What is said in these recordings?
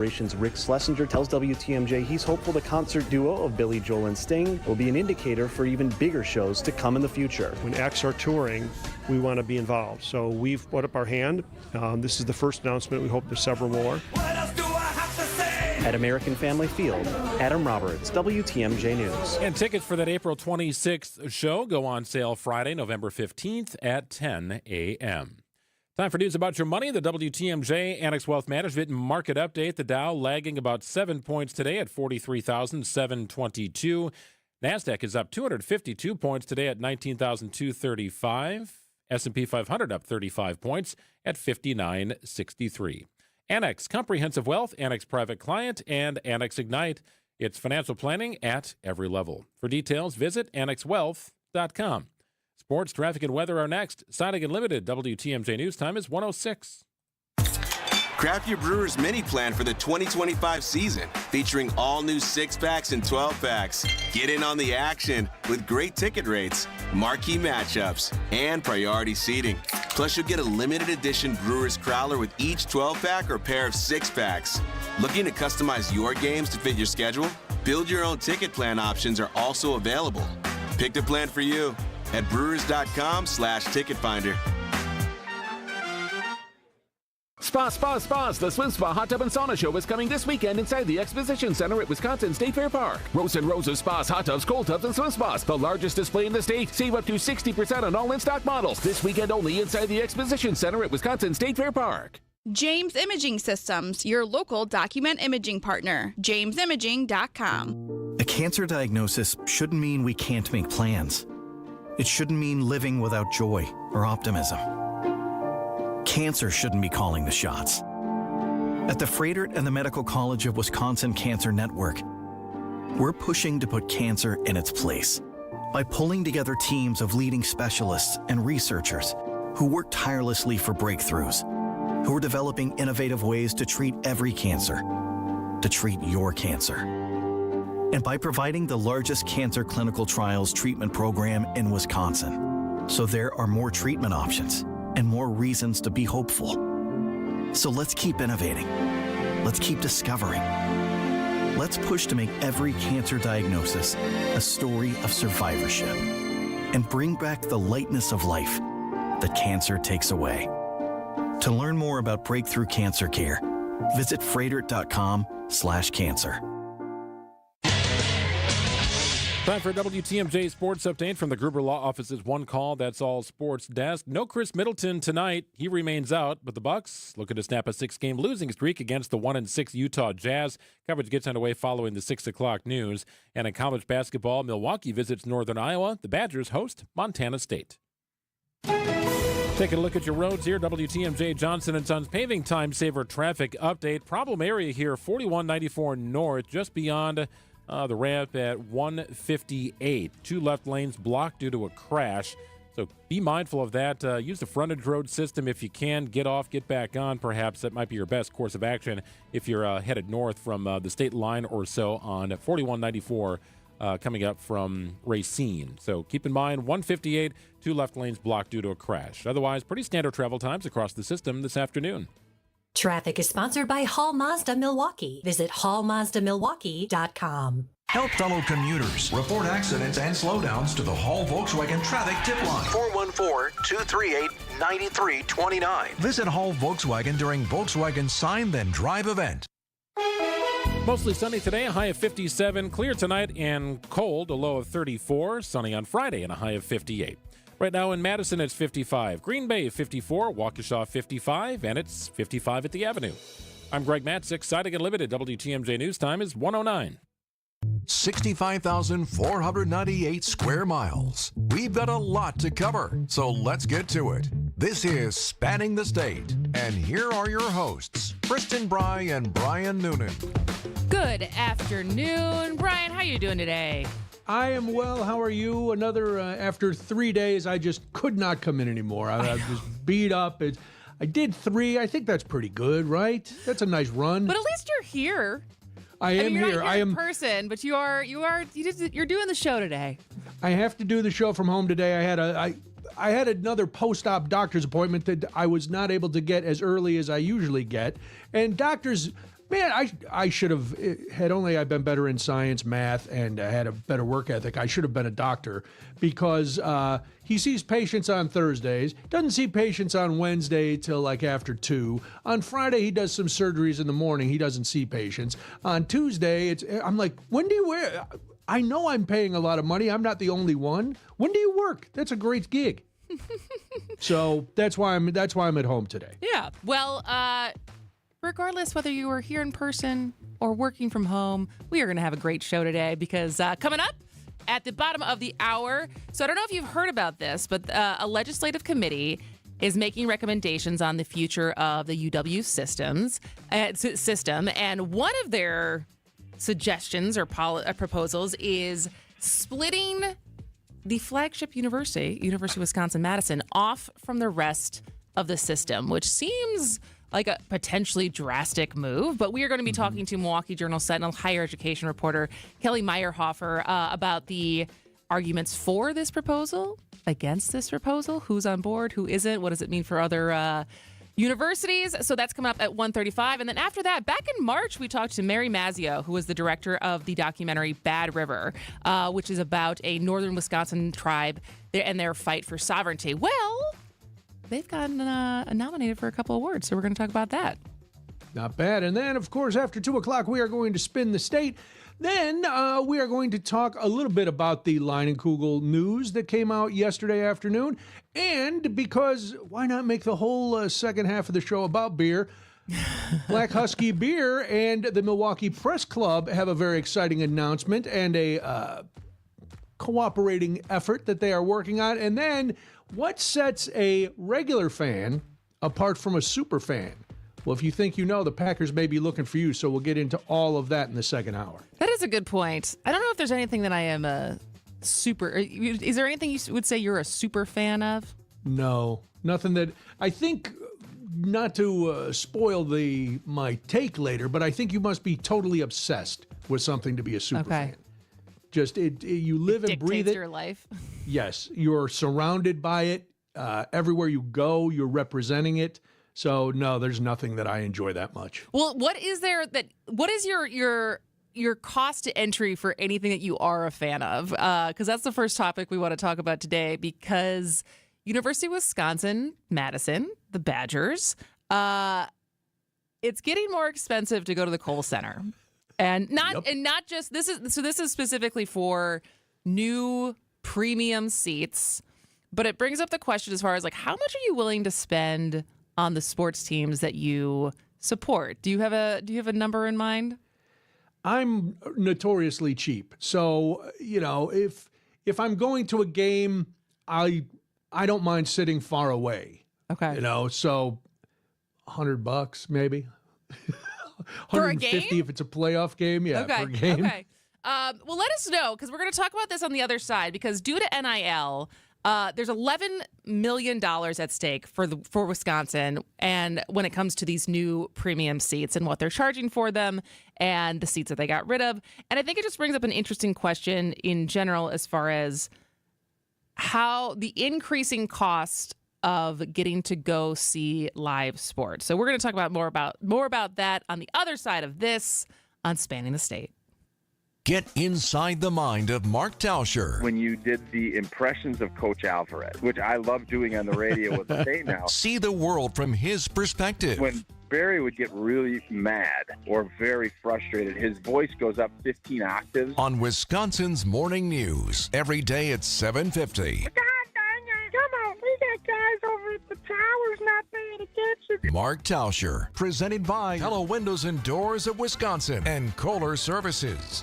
Rick Schlesinger tells WTMJ he's hopeful the concert duo of Billy Joel and Sting will be an indicator for even bigger shows to come in the future. When acts are touring, we want to be involved. So we've put up our hand. This is the first announcement. We hope there's several more. What else do I have to say? At American Family Field, Adam Roberts, WTMJ News. And tickets for that April 26th show go on sale Friday, November 15th at 10 a.m. Time for news about your money. The WTMJ Annex Wealth Management Market Update. The Dow lagging about 7 points today at 43,722. NASDAQ is up 252 points today at 19,235. S&P 500 up 35 points at 5963. Annex Comprehensive Wealth, Annex Private Client, and Annex Ignite. It's financial planning at every level. For details, visit annexwealth.com. Sports, traffic, and weather are next. Siding Unlimited, WTMJ News Time is 1:06. Craft your Brewers mini plan for the 2025 season, featuring all new 6-packs and 12-packs. Get in on the action with great ticket rates, marquee matchups, and priority seating. Plus, you'll get a limited edition Brewers Crowler with each 12-pack or pair of 6-packs. Looking to customize your games to fit your schedule? Build your own ticket plan options are also available. Pick the plan for you at brewers.com/ticket finder. Spas. The Swim Spa Hot Tub and Sauna Show is coming this weekend inside the Exposition Center at Wisconsin State Fair Park. Rose and Roses Spas, Hot Tubs, Cold Tubs, and Swim Spas. The largest display in the state. Save up to 60% on all in-stock models. This weekend only inside the Exposition Center at Wisconsin State Fair Park. James Imaging Systems, your local document imaging partner. JamesImaging.com. A cancer diagnosis shouldn't mean we can't make plans. It shouldn't mean living without joy or optimism. Cancer shouldn't be calling the shots. At the Frederick and the Medical College of Wisconsin Cancer Network, we're pushing to put cancer in its place by pulling together teams of leading specialists and researchers who work tirelessly for breakthroughs, who are developing innovative ways to treat every cancer, to treat your cancer. And by providing the largest cancer clinical trials treatment program in Wisconsin, so there are more treatment options and more reasons to be hopeful. So let's keep innovating. Let's keep discovering. Let's push to make every cancer diagnosis a story of survivorship and bring back the lightness of life that cancer takes away. To learn more about breakthrough cancer care, visit frederick.com/cancer. Time for a WTMJ Sports Update from the Gruber Law Office's One Call, That's All Sports Desk. No Chris Middleton tonight. He remains out, but the Bucks looking to snap a 6-game losing streak against the 1-6 Utah Jazz. Coverage gets underway following the 6 o'clock news. And in college basketball, Milwaukee visits Northern Iowa. The Badgers host Montana State. Taking a look at your roads here, WTMJ Johnson & Sons Paving Time Saver Traffic Update. Problem area here, 4194 North, just beyond the ramp at 158. 2 left lanes blocked due to a crash. So be mindful of that. Use the frontage road system if you can. Get off, get back on. Perhaps that might be your best course of action if you're headed north from the state line or so on 4194 coming up from Racine. So keep in mind, 158, 2 left lanes blocked due to a crash. Otherwise, pretty standard travel times across the system this afternoon. Traffic is sponsored by Hall Mazda Milwaukee. Visit hallmazdamilwaukee.com. Help fellow commuters. Report accidents and slowdowns to the Hall Volkswagen Traffic Tip Line. 414-238-9329. Visit Hall Volkswagen during Volkswagen Sign Then Drive event. Mostly sunny today, a high of 57. Clear tonight and cold, a low of 34. Sunny on Friday and a high of 58. Right now in Madison, it's 55. Green Bay, 54. Waukesha, 55. And it's 55 at the Avenue. I'm Greg Matzik. Siding Unlimited. WTMJ News Time is 1:09. 65,498 square miles. We've got a lot to cover, so let's get to it. This is Spanning the State, and here are your hosts, Kristen Bry and Brian Noonan. Good afternoon. Brian, how you doing today? I am well. How are you? After 3 days, I just could not come in anymore. I was just beat up. I did 3. I think that's pretty good, right? That's a nice run. But at least you're here. I am you're here. Not here in person, but you're doing the show today. I have to do the show from home today. I had another post-op doctor's appointment that I was not able to get as early as I usually get. And doctors, Man, I should have, had only I been better in science, math, and had a better work ethic, I should have been a doctor, because he sees patients on Thursdays, doesn't see patients on Wednesday till like after 2. On Friday, he does some surgeries in the morning. He doesn't see patients. On Tuesday, I'm like, when do you wear? I know I'm paying a lot of money. I'm not the only one. When do you work? That's a great gig. So that's why I'm at home today. Yeah. Well, regardless whether you are here in person or working from home, we are going to have a great show today because coming up at the bottom of the hour, so I don't know if you've heard about this, but a legislative committee is making recommendations on the future of the UW system, and one of their suggestions or proposals is splitting the flagship university, University of Wisconsin-Madison, off from the rest of the system, which seems like a potentially drastic move. But we are going to be talking to Milwaukee Journal-Sentinel higher education reporter Kelly Meyerhofer about the arguments for this proposal, against this proposal, who's on board, who isn't, what does it mean for other universities. So that's coming up at 1:35. And then after that, back in March, we talked to Mary Mazzio, who was the director of the documentary Bad River, which is about a northern Wisconsin tribe and their fight for sovereignty. Well, they've gotten nominated for a couple awards, so we're going to talk about that. Not bad. And then, of course, after 2 o'clock, we are going to spin the state. Then we are going to talk a little bit about the Leinenkugel news that came out yesterday afternoon. And because why not make the whole second half of the show about beer? Black Husky Beer and the Milwaukee Press Club have a very exciting announcement and a cooperating effort that they are working on. And then what sets a regular fan apart from a super fan? Well, if you think you know, the Packers may be looking for you, so we'll get into all of that in the second hour. That is a good point. I don't know if there's anything that I am a super... Is there anything you would say you're a super fan of? No, nothing that... I think, not to spoil my take later, but I think you must be totally obsessed with something to be a super fan. Just, you live and breathe it. Your life. Yes, you're surrounded by it. Everywhere you go, you're representing it. So no, there's nothing that I enjoy that much. Well, what is your cost to entry for anything that you are a fan of? Because that's the first topic we want to talk about today, because University of Wisconsin-Madison, the Badgers, it's getting more expensive to go to the Kohl Center. And not just this is specifically for new premium seats, but it brings up the question as far as like, how much are you willing to spend on the sports teams that you support? Do you have a number in mind? I'm notoriously cheap. So, if I'm going to a game, I don't mind sitting far away. Okay. So $100 maybe. For a 150 game? if it's a playoff game. Yeah, okay. for a game. Okay. Well, let us know, because we're going to talk about this on the other side, because due to NIL, there's $11 million at stake for Wisconsin, and when it comes to these new premium seats and what they're charging for them and the seats that they got rid of. And I think it just brings up an interesting question in general as far as how the increasing cost of getting to go see live sports. So we're going to talk about more about that on the other side of this on Spanning the State. Get inside the mind of Mark Tauscher. When you did the impressions of Coach Alvarez, which I love doing on the radio with the state now. See the world from his perspective. When Barry would get really mad or very frustrated, his voice goes up 15 octaves. On Wisconsin's Morning News, every day at 7:50. Come on, we got guys over at the towers not paying attention. Mark Tauscher, presented by Hello Windows and Doors of Wisconsin and Kohler Services.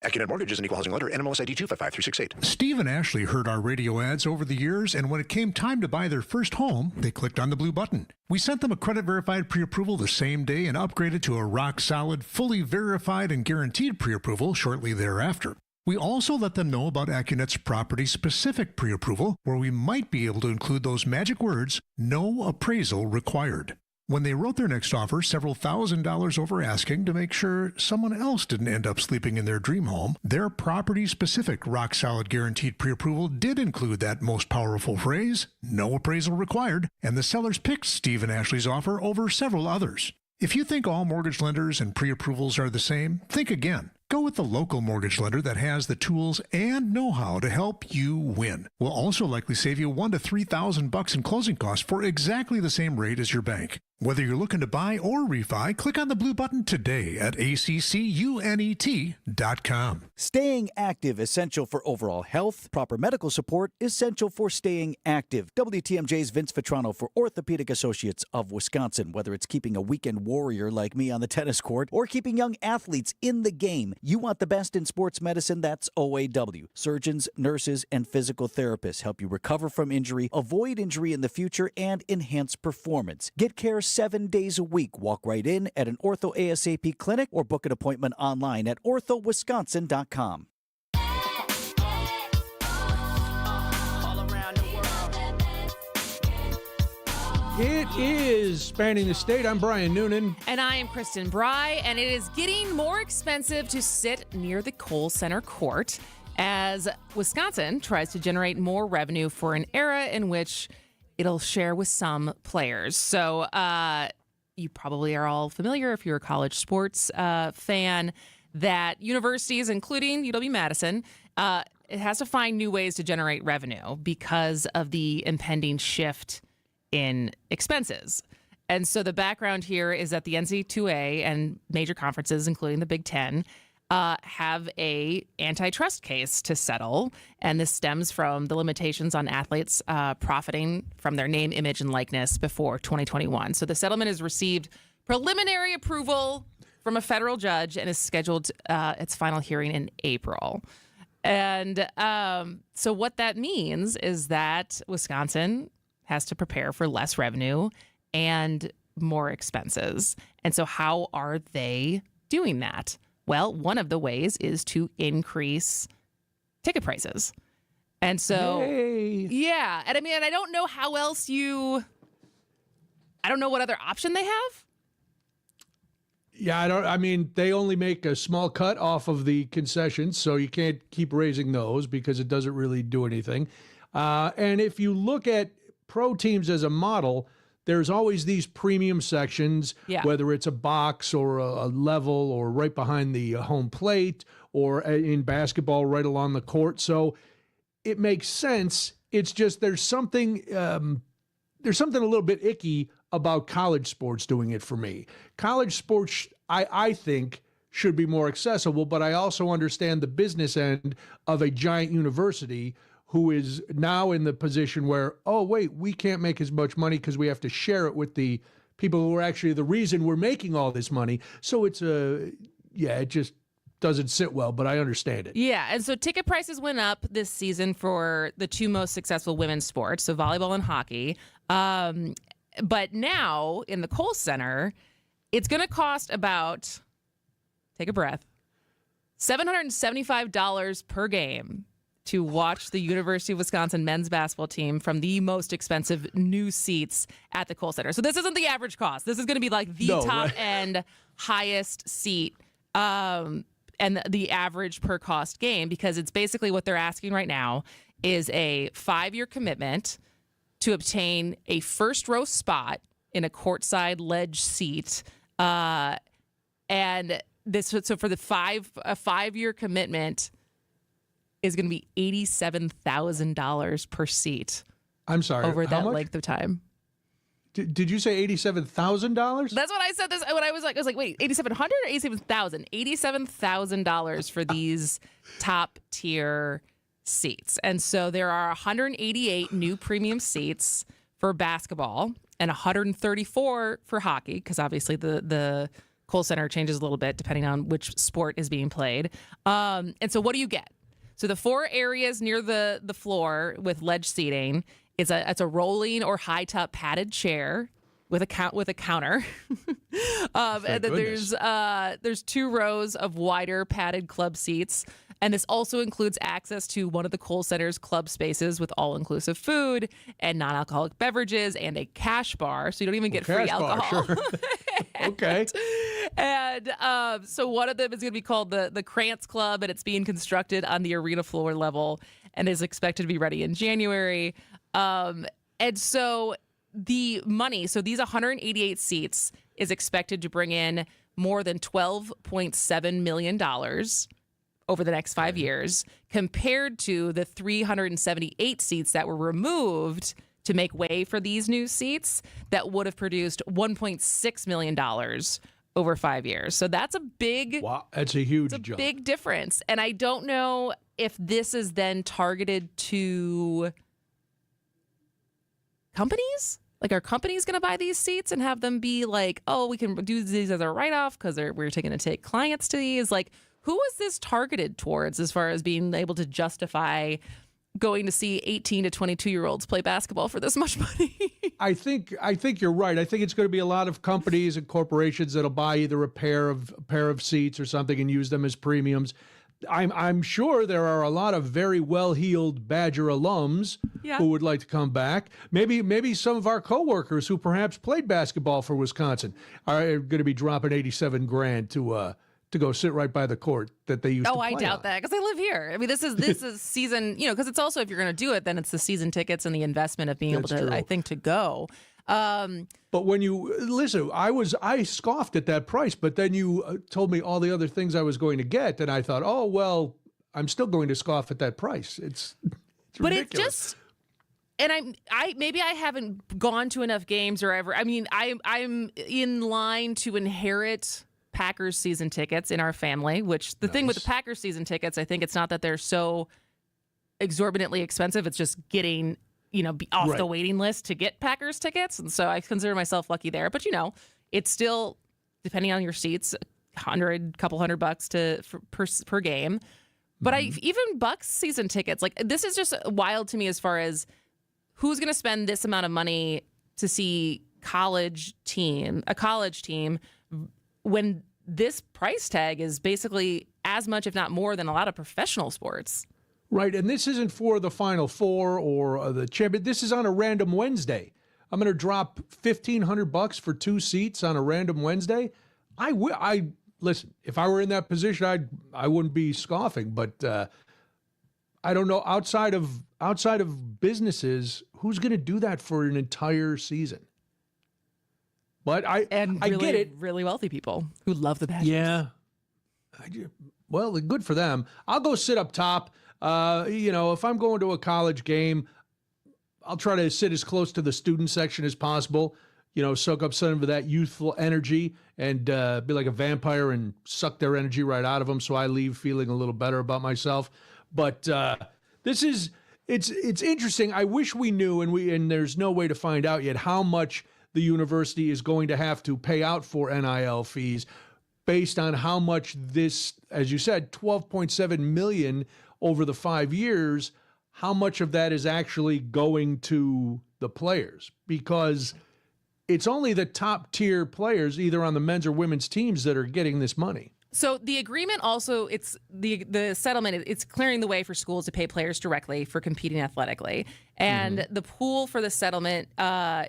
AccuNet Mortgage is an equal housing lender. NMLS ID 255368. Steve and Ashley heard our radio ads over the years, and when it came time to buy their first home, they clicked on the blue button. We sent them a credit-verified pre-approval the same day and upgraded to a rock-solid, fully verified and guaranteed pre-approval shortly thereafter. We also let them know about AccuNet's property-specific pre-approval, where we might be able to include those magic words, no appraisal required. When they wrote their next offer, several $1,000s over asking to make sure someone else didn't end up sleeping in their dream home, their property-specific rock-solid guaranteed pre-approval did include that most powerful phrase, no appraisal required, and the sellers picked Steve and Ashley's offer over several others. If you think all mortgage lenders and pre-approvals are the same, think again. Go with the local mortgage lender that has the tools and know-how to help you win. We'll also likely save you $1,000 to $3,000 in closing costs for exactly the same rate as your bank. Whether you're looking to buy or refi, click on the blue button today at accunet.com. Staying active, essential for overall health. Proper medical support, essential for staying active. WTMJ's Vince Vitrano for Orthopedic Associates of Wisconsin. Whether it's keeping a weekend warrior like me on the tennis court or keeping young athletes in the game, you want the best in sports medicine, that's OAW. Surgeons, nurses, and physical therapists help you recover from injury, avoid injury in the future, and enhance performance. Get care 7 days a week. Walk right in at an Ortho ASAP clinic or book an appointment online at orthowisconsin.com. It is Spanning the State. I'm Brian Noonan. And I am Kristen Bry, and it is getting more expensive to sit near the Kohl Center court as Wisconsin tries to generate more revenue for an era in which it'll share with some players. So you probably are all familiar, if you're a college sports fan, that universities, including UW-Madison, it has to find new ways to generate revenue because of the impending shift in expenses. And so the background here is that the NCAA and major conferences, including the Big Ten, have a antitrust case to settle, and this stems from the limitations on athletes profiting from their name, image, and likeness before 2021. So the settlement has received preliminary approval from a federal judge and is scheduled its final hearing in April. And so what that means is that Wisconsin has to prepare for less revenue and more expenses. And so how are they doing that? Well, one of the ways is to increase ticket prices. And so, yeah. And I mean, I don't know how else I don't know what other option they have. Yeah, I mean, they only make a small cut off of the concessions, so you can't keep raising those because it doesn't really do anything. And if you look at pro teams as a model, there's always these premium sections, whether it's a box or a level or right behind the home plate or in basketball right along the court. So it makes sense. It's just there's something a little bit icky about college sports doing it for me. College sports, I think, should be more accessible, but I also understand the business end of a giant university who is now in the position where, oh, wait, we can't make as much money because we have to share it with the people who are actually the reason we're making all this money. So it just doesn't sit well, but I understand it. Yeah, and so ticket prices went up this season for the two most successful women's sports, so volleyball and hockey. But now in the Kohl Center, it's going to cost about, take a breath, $775 per game to watch the University of Wisconsin men's basketball team from the most expensive new seats at the Kohl Center. So this isn't the average cost. This is going to be like the top-end, highest seat and the average per cost game, because it's basically what they're asking right now is a 5-year commitment to obtain a first-row spot in a courtside ledge seat. And this, so for the 5-year commitment is going to be $87,000 per seat. I'm sorry. Over that length of time. Did you say $87,000? That's what I said. This when I was like, wait, $8,700 or $87,000? $87,000 for these top tier seats. And so there are 188 new premium seats for basketball and 134 for hockey, because obviously the Kohl Center changes a little bit depending on which sport is being played. And so what do you get? So the 4 areas near the floor with ledge seating, it's a rolling or high top padded chair with a counter. And then there's 2 rows of wider padded club seats. And this also includes access to one of the Kohl Center's club spaces with all-inclusive food and non-alcoholic beverages and a cash bar, so you don't even get free alcohol. Sure. Okay. And so one of them is going to be called the Krantz Club, and it's being constructed on the arena floor level and is expected to be ready in January. And so the money, so these 188 seats, is expected to bring in more than $12.7 million over the next 5 years, compared to the 378 seats that were removed to make way for these new seats that would have produced $1.6 million over 5 years. So that's a big, that's a huge jump. Big difference. And I don't know if this is then targeted to companies. Like, are companies going to buy these seats and have them be like, oh, we can do these as a write-off because we're going to take clients to these? Like, who is this targeted towards as far as being able to justify going to see 18 to 22-year-olds play basketball for this much money? I think you're right. I think it's going to be a lot of companies and corporations that'll buy either a pair of seats or something and use them as premiums. I'm sure there are a lot of very well-heeled Badger alums who would like to come back. Maybe some of our coworkers who perhaps played basketball for Wisconsin are going to be dropping $87,000 to go sit right by the court that they used to play I doubt on. that, because I live here. I mean, this is season, because it's also, if you're going to do it, then it's the season tickets and the investment of being able to, I think, to go. But when you listen, I scoffed at that price, but then you told me all the other things I was going to get, and I thought, oh well, I'm still going to scoff at that price. It's but ridiculous. It just, and I maybe I haven't gone to enough games or ever. I mean, I'm in line to inherit Packers season tickets in our family. Which the thing with the Packers season tickets, I think it's not that they're so exorbitantly expensive. It's just getting be off the waiting list to get Packers tickets. And so I consider myself lucky there. But, it's still, depending on your seats, couple $100 per game. But even Bucks season tickets, like, this is just wild to me as far as who's going to spend this amount of money to see a college team, when this price tag is basically as much, if not more, than a lot of professional sports. Right, and this isn't for the Final Four or the champion. This is on a random Wednesday. I'm going to drop $1,500 for 2 seats on a random Wednesday. I listen. If I were in that position, I wouldn't be scoffing. But I don't know, outside of businesses, who's going to do that for an entire season? But I get it. Really wealthy people who love the Badgers. Yeah. Well, good for them. I'll go sit up top. If I'm going to a college game, I'll try to sit as close to the student section as possible, soak up some of that youthful energy and be like a vampire and suck their energy right out of them, so I leave feeling a little better about myself. But it's interesting. I wish we knew, and there's no way to find out yet, how much the university is going to have to pay out for NIL fees based on how much this, as you said, $12.7 million over the 5 years, how much of that is actually going to the players? Because it's only the top tier players, either on the men's or women's teams, that are getting this money. So the agreement also, it's the settlement, it's clearing the way for schools to pay players directly for competing athletically. And the pool for the settlement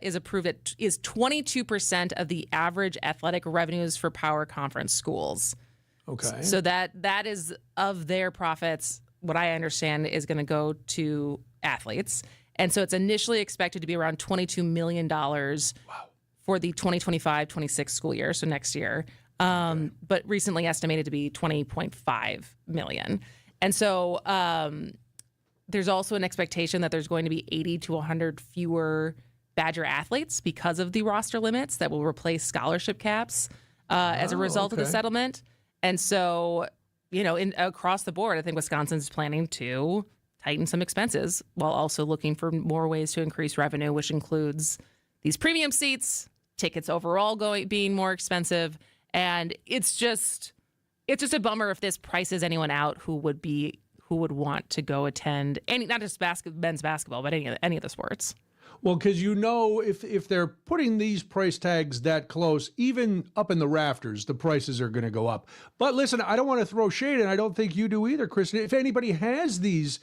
is approved is 22% of the average athletic revenues for power conference schools. Okay. So that is of their profits. What I understand is going to go to athletes. And so it's initially expected to be around $22 million for the 2025-26 school year, so next year. But recently estimated to be $20.5 million. And so there's also an expectation that there's going to be 80 to 100 fewer Badger athletes because of the roster limits that will replace scholarship caps as a result of the settlement. And so, across the board, I think Wisconsin's planning to tighten some expenses while also looking for more ways to increase revenue, which includes these premium seats, tickets overall being more expensive. And it's just a bummer if this prices anyone out who would want to go attend not just men's basketball, but any of the sports. Well, because if they're putting these price tags that close, even up in the rafters, the prices are going to go up. But listen, I don't want to throw shade, and I don't think you do either, Kristen. If anybody has these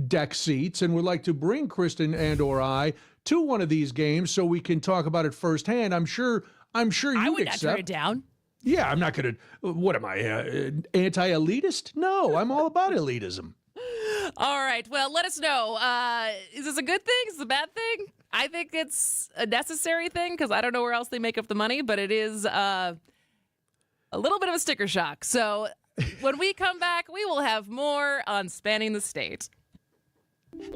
deck seats and would like to bring Kristen and or I to one of these games so we can talk about it firsthand, I'm sure you'd I would accept. not turn it down. Yeah, I'm not going to. What am I, anti-elitist? No, I'm all about elitism. All right. Well, let us know. Is this a good thing? Is this a bad thing? I think it's a necessary thing because I don't know where else they make up the money, but it is a little bit of a sticker shock. So when we come back, we will have more on Spanning the State.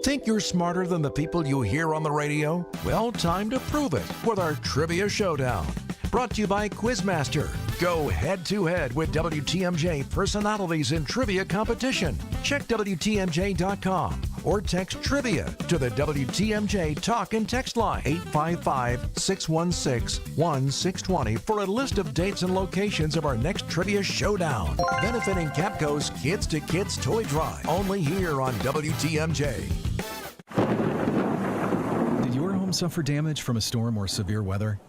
Think you're smarter than the people you hear on the radio? Well, time to prove it with our Trivia Showdown. Brought to you by Quizmaster. Go head-to-head with WTMJ personalities in trivia competition. Check WTMJ.com or text trivia to the WTMJ talk and text line 855-616-1620 for a list of dates and locations of our next Trivia Showdown. Benefiting Capco's Kids to Kids Toy Drive. Only here on WTMJ. Did your home suffer damage from a storm or severe weather?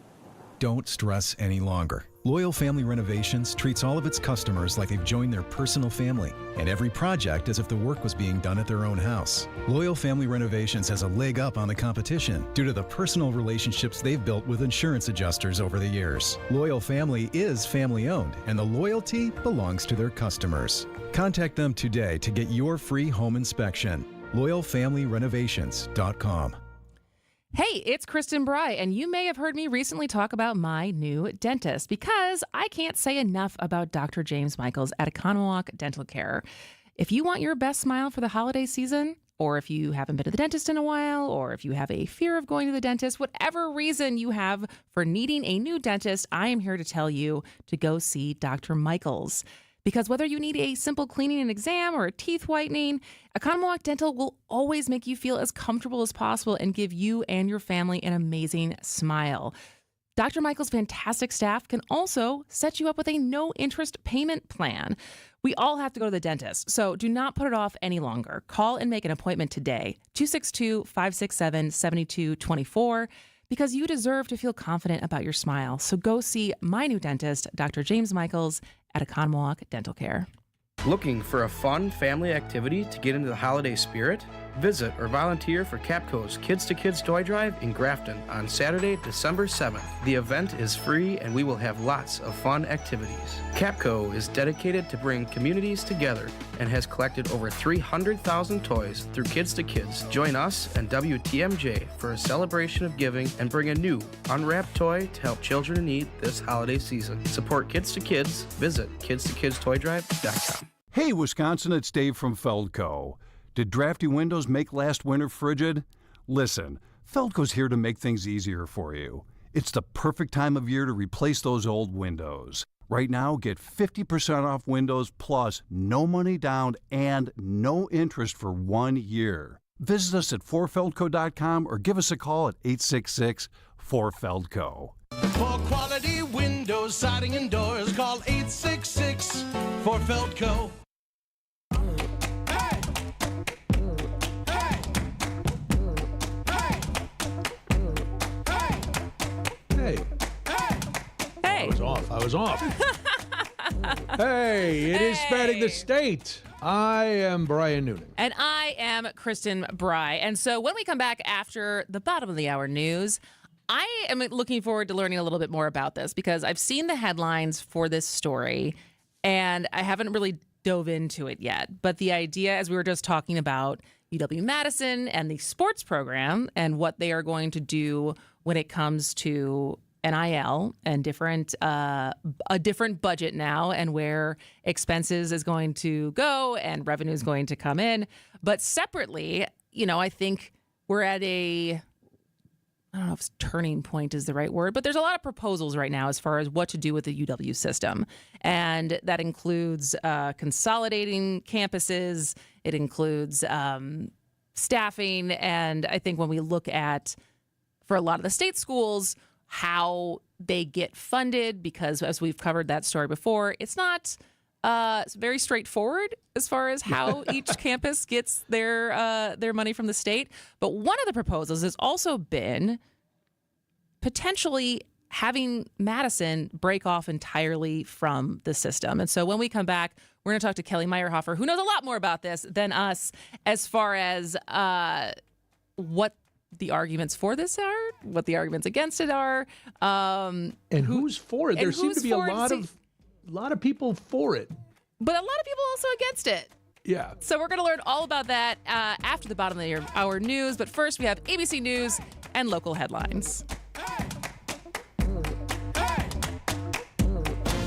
Don't stress any longer. Loyal Family Renovations treats all of its customers like they've joined their personal family, and every project as if the work was being done at their own house. Loyal Family Renovations has a leg up on the competition due to the personal relationships they've built with insurance adjusters over the years. Loyal Family is family-owned, and the loyalty belongs to their customers. Contact them today to get your free home inspection. LoyalFamilyRenovations.com. Hey, it's Kristen Bry, and you may have heard me recently talk about my new dentist because I can't say enough about Dr. James Michaels at Economwalk Dental Care. If you want your best smile for the holiday season, or if you haven't been to the dentist in a while, or if you have a fear of going to the dentist, whatever reason you have for needing a new dentist, I am here to tell you to go see Dr. Michaels. Because whether you need a simple cleaning and exam or a teeth whitening, Economwalk Dental will always make you feel as comfortable as possible and give you and your family an amazing smile. Dr. Michael's fantastic staff can also set you up with a no-interest payment plan. We all have to go to the dentist, so do not put it off any longer. Call and make an appointment today, 262-567-7224, because you deserve to feel confident about your smile. So go see my new dentist, Dr. James Michaels, at Economwalk Dental Care. Looking for a fun family activity to get into the holiday spirit? Visit or volunteer for Capco's Kids to Kids Toy Drive in Grafton on Saturday, December 7th. The event is free and we will have lots of fun activities. Capco is dedicated to bring communities together and has collected over 300,000 toys through Kids to Kids. Join us and WTMJ for a celebration of giving and bring a new unwrapped toy to help children in need this holiday season. Support Kids to Kids. Visit kidstoKidstoydrive.com. Hey, Wisconsin, it's Dave from Feldco. Did drafty windows make last winter frigid? Listen, Feldco's here to make things easier for you. It's the perfect time of year to replace those old windows. Right now, get 50% off windows plus no money down and no interest for 1 year. Visit us at 4feldco.com or give us a call at 866-4Feldco. For quality windows, siding, and doors, call 866-4Feldco. Hey. I was off. Hey, it is Spanning the State. I am Brian Noonan. And I am Kristen Bry. And so when we come back after the bottom of the hour news, I am looking forward to learning a little bit more about this because I've seen the headlines for this story and I haven't really dove into it yet. But the idea, as we were just talking about UW-Madison and the sports program and what they are going to do when it comes to NIL and a different budget now and where expenses is going to go and revenue is going to come in. But separately, I think we're at I don't know if turning point is the right word, but there's a lot of proposals right now as far as what to do with the UW system. And that includes consolidating campuses. It includes staffing. And I think when we look at, for a lot of the state schools, how they get funded, because as we've covered that story before, it's not it's very straightforward as far as how each campus gets their money from the state. But one of the proposals has also been potentially having Madison break off entirely from the system. And so when we come back, we're going to talk to Kelly Meyerhofer, who knows a lot more about this than us as far as what the arguments for this are, what the arguments against it are, and who's for it. There seem to be a lot of people for it, but a lot of people also against it. Yeah. So we're going to learn all about that after the bottom of the hour news. But first, we have ABC News and local headlines.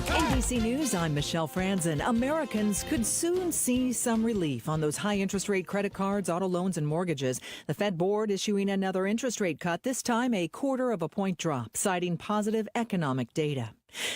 ABC News, I'm Michelle Franzen. Americans could soon see some relief on those high interest rate credit cards, auto loans, and mortgages. The Fed board issuing another interest rate cut, this time a 1/4 point drop, citing positive economic data.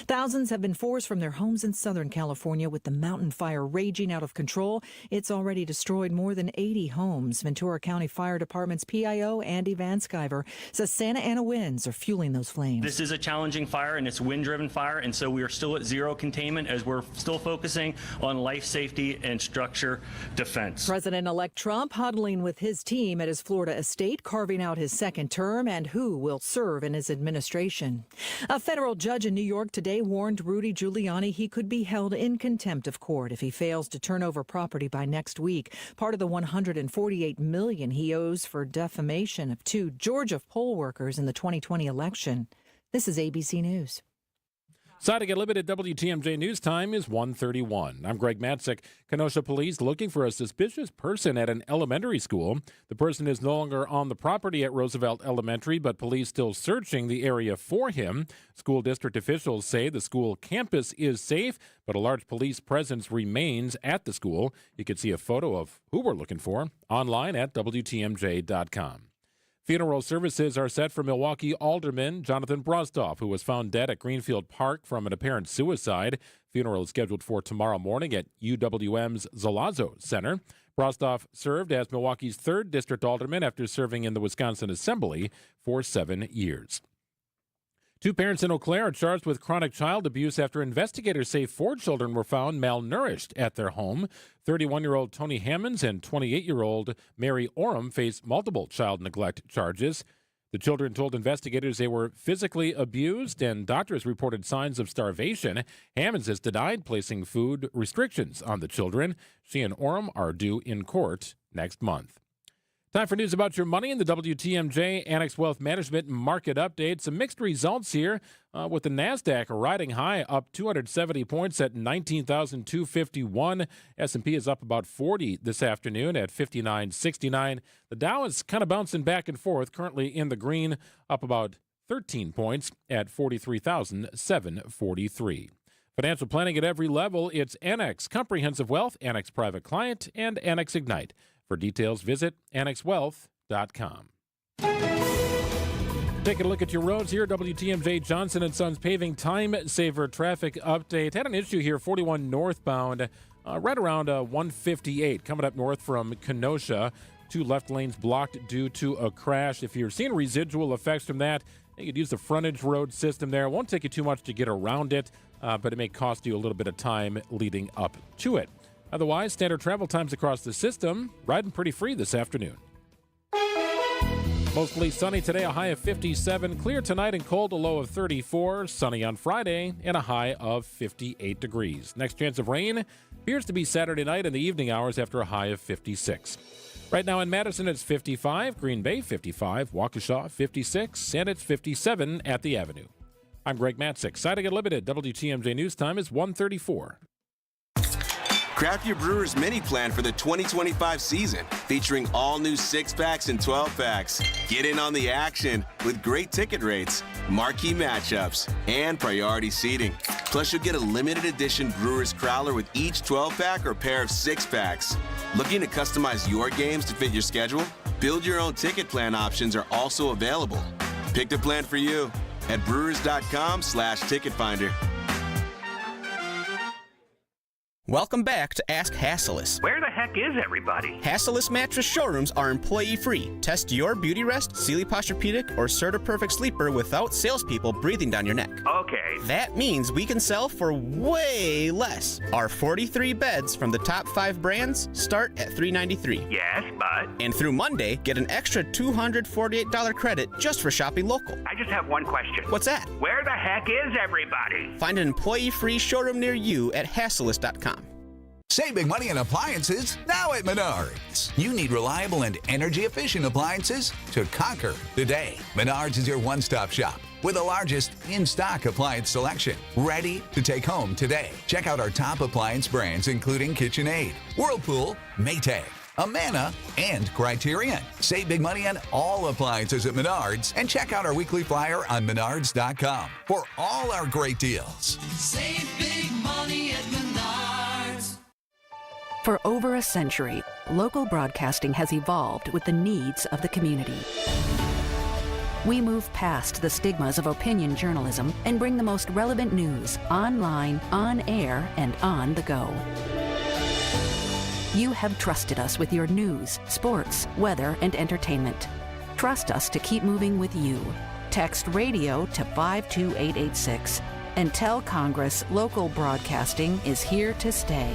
Thousands have been forced from their homes in Southern California with the mountain fire raging out of control. It's already destroyed more than 80 homes. Ventura County Fire Department's PIO, Andy Van Sciver, says Santa Ana winds are fueling those flames. This is a challenging fire, and it's wind-driven fire, and so we are still at zero containment as we're still focusing on life safety and structure defense. President-elect Trump huddling with his team at his Florida estate, carving out his second term and who will serve in his administration. A federal judge in New York today warned Rudy Giuliani he could be held in contempt of court if he fails to turn over property by next week, part of the $148 million he owes for defamation of 2 Georgia poll workers in the 2020 election. This is ABC News. Citing a limited WTMJ news time is 1:31. I'm Greg Matzik. Kenosha police looking for a suspicious person at an elementary school. The person is no longer on the property at Roosevelt Elementary, but police still searching the area for him. School district officials say the school campus is safe, but a large police presence remains at the school. You can see a photo of who we're looking for online at WTMJ.com. Funeral services are set for Milwaukee Alderman Jonathan Brostoff, who was found dead at Greenfield Park from an apparent suicide. Funeral is scheduled for tomorrow morning at UWM's Zalazzo Center. Brostoff served as Milwaukee's 3rd district alderman after serving in the Wisconsin Assembly for 7 years. 2 parents in Eau Claire are charged with chronic child abuse after investigators say 4 children were found malnourished at their home. 31-year-old Tony Hammonds and 28-year-old Mary Oram face multiple child neglect charges. The children told investigators they were physically abused, and doctors reported signs of starvation. Hammonds has denied placing food restrictions on the children. She and Oram are due in court next month. Time for news about your money in the WTMJ Annex Wealth Management Market Update. Some mixed results here with the NASDAQ riding high, up 270 points at 19,251. S&P is up about 40 this afternoon at 59.69. The Dow is kind of bouncing back and forth, currently in the green, up about 13 points at 43,743. Financial planning at every level. It's Annex Comprehensive Wealth, Annex Private Client, and Annex Ignite. For details, visit annexwealth.com. Taking a look at your roads here, WTMJ Johnson & Sons Paving Time Saver Traffic Update. Had an issue here, 41 northbound, right around 158, coming up north from Kenosha. 2 left lanes blocked due to a crash. If you're seeing residual effects from that, you could use the frontage road system there. It won't take you too much to get around it, but it may cost you a little bit of time leading up to it. Otherwise, standard travel times across the system, riding pretty free this afternoon. Mostly sunny today, a high of 57. Clear tonight and cold, a low of 34. Sunny on Friday and a high of 58 degrees. Next chance of rain appears to be Saturday night in the evening hours after a high of 56. Right now in Madison, it's 55. Green Bay, 55. Waukesha, 56. And it's 57 at the Avenue. I'm Greg Matzik. Citing Unlimited. WTMJ News Time is 1:34. Craft your Brewers mini plan for the 2025 season, featuring all new 6-packs and 12-packs. Get in on the action with great ticket rates, marquee matchups, and priority seating. Plus, you'll get a limited edition Brewers Crowler with each 12-pack or pair of 6-packs. Looking to customize your games to fit your schedule? Build your own ticket plan options are also available. Pick the plan for you at brewers.com/ticketfinder. Welcome back to Ask Hasselus. Where the heck is everybody? Hasselus mattress showrooms are employee-free. Test your Beauty Rest, Sealy Posturepedic, or Serta Perfect Sleeper without salespeople breathing down your neck. Okay. That means we can sell for way less. Our 43 beds from the top 5 brands start at $393. Yes, but... And through Monday, get an extra $248 credit just for shopping local. I just have one question. What's that? Where the heck is everybody? Find an employee-free showroom near you at Hasselus.com. Save big money on appliances now at Menards. You need reliable and energy-efficient appliances to conquer the day. Menards is your one-stop shop. with the largest in-stock appliance selection, ready to take home today. Check out our top appliance brands, including KitchenAid, Whirlpool, Maytag, Amana, and Criterion. Save big money on all appliances at Menards, and check out our weekly flyer on Menards.com for all our great deals. Save big money at Menards. For over a century, local broadcasting has evolved with the needs of the community. We move past the stigmas of opinion journalism and bring the most relevant news online, on air, and on the go. You have trusted us with your news, sports, weather, and entertainment. Trust us to keep moving with you. Text radio to 52886 and tell Congress local broadcasting is here to stay.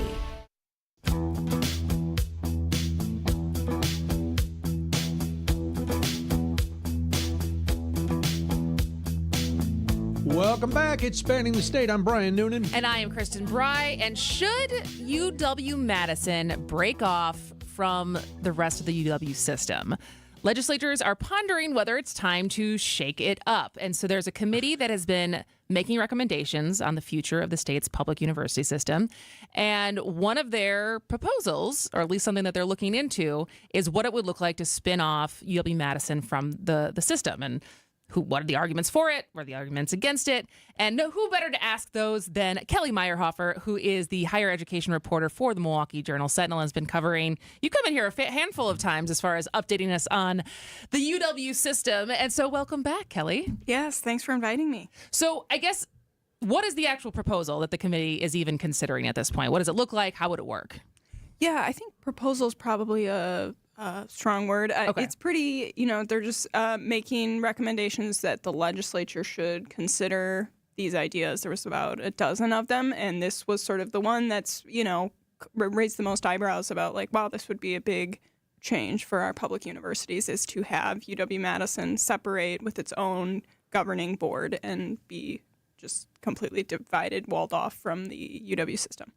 Welcome back. It's Spanning the State. I'm Brian Noonan. And I am Kristen Bry. And should UW-Madison break off from the rest of the UW system? Legislators are pondering whether it's time to shake it up. And so there's a committee that has been making recommendations on the future of the state's public university system. And one of their proposals, or at least something that they're looking into, is what it would look like to spin off UW-Madison from the system. And what are the arguments for it? What are the arguments against it? And who better to ask those than Kelly Meyerhofer, who is the higher education reporter for the Milwaukee Journal-Sentinel, has been covering. You come in here a handful of times as far as updating us on the UW system. And so welcome back, Kelly. Yes, thanks for inviting me. So I guess, what is the actual proposal that the committee is even considering at this point? What does it look like? How would it work? Yeah, I think proposal is probably a strong word. Okay. It's pretty, they're just making recommendations that the legislature should consider these ideas. There was about a dozen of them, and this was sort of the one that's, raised the most eyebrows about, like, wow, this would be a big change for our public universities, is to have UW-Madison separate with its own governing board and be just completely divided, walled off from the UW system.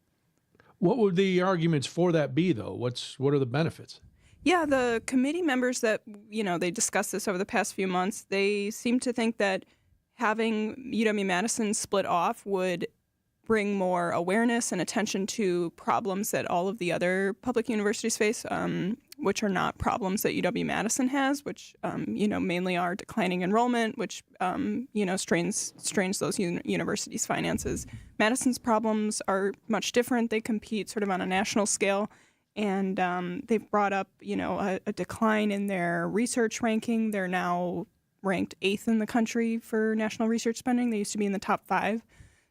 What would the arguments for that be, though? What are the benefits? Yeah, the committee members that, they discussed this over the past few months, they seem to think that having UW-Madison split off would bring more awareness and attention to problems that all of the other public universities face, which are not problems that UW-Madison has, which, mainly are declining enrollment, which, strains those universities' finances. Madison's problems are much different. They compete sort of on a national scale. And they've brought up, a decline in their research ranking. They're now ranked 8th in the country for national research spending. They used to be in the top 5.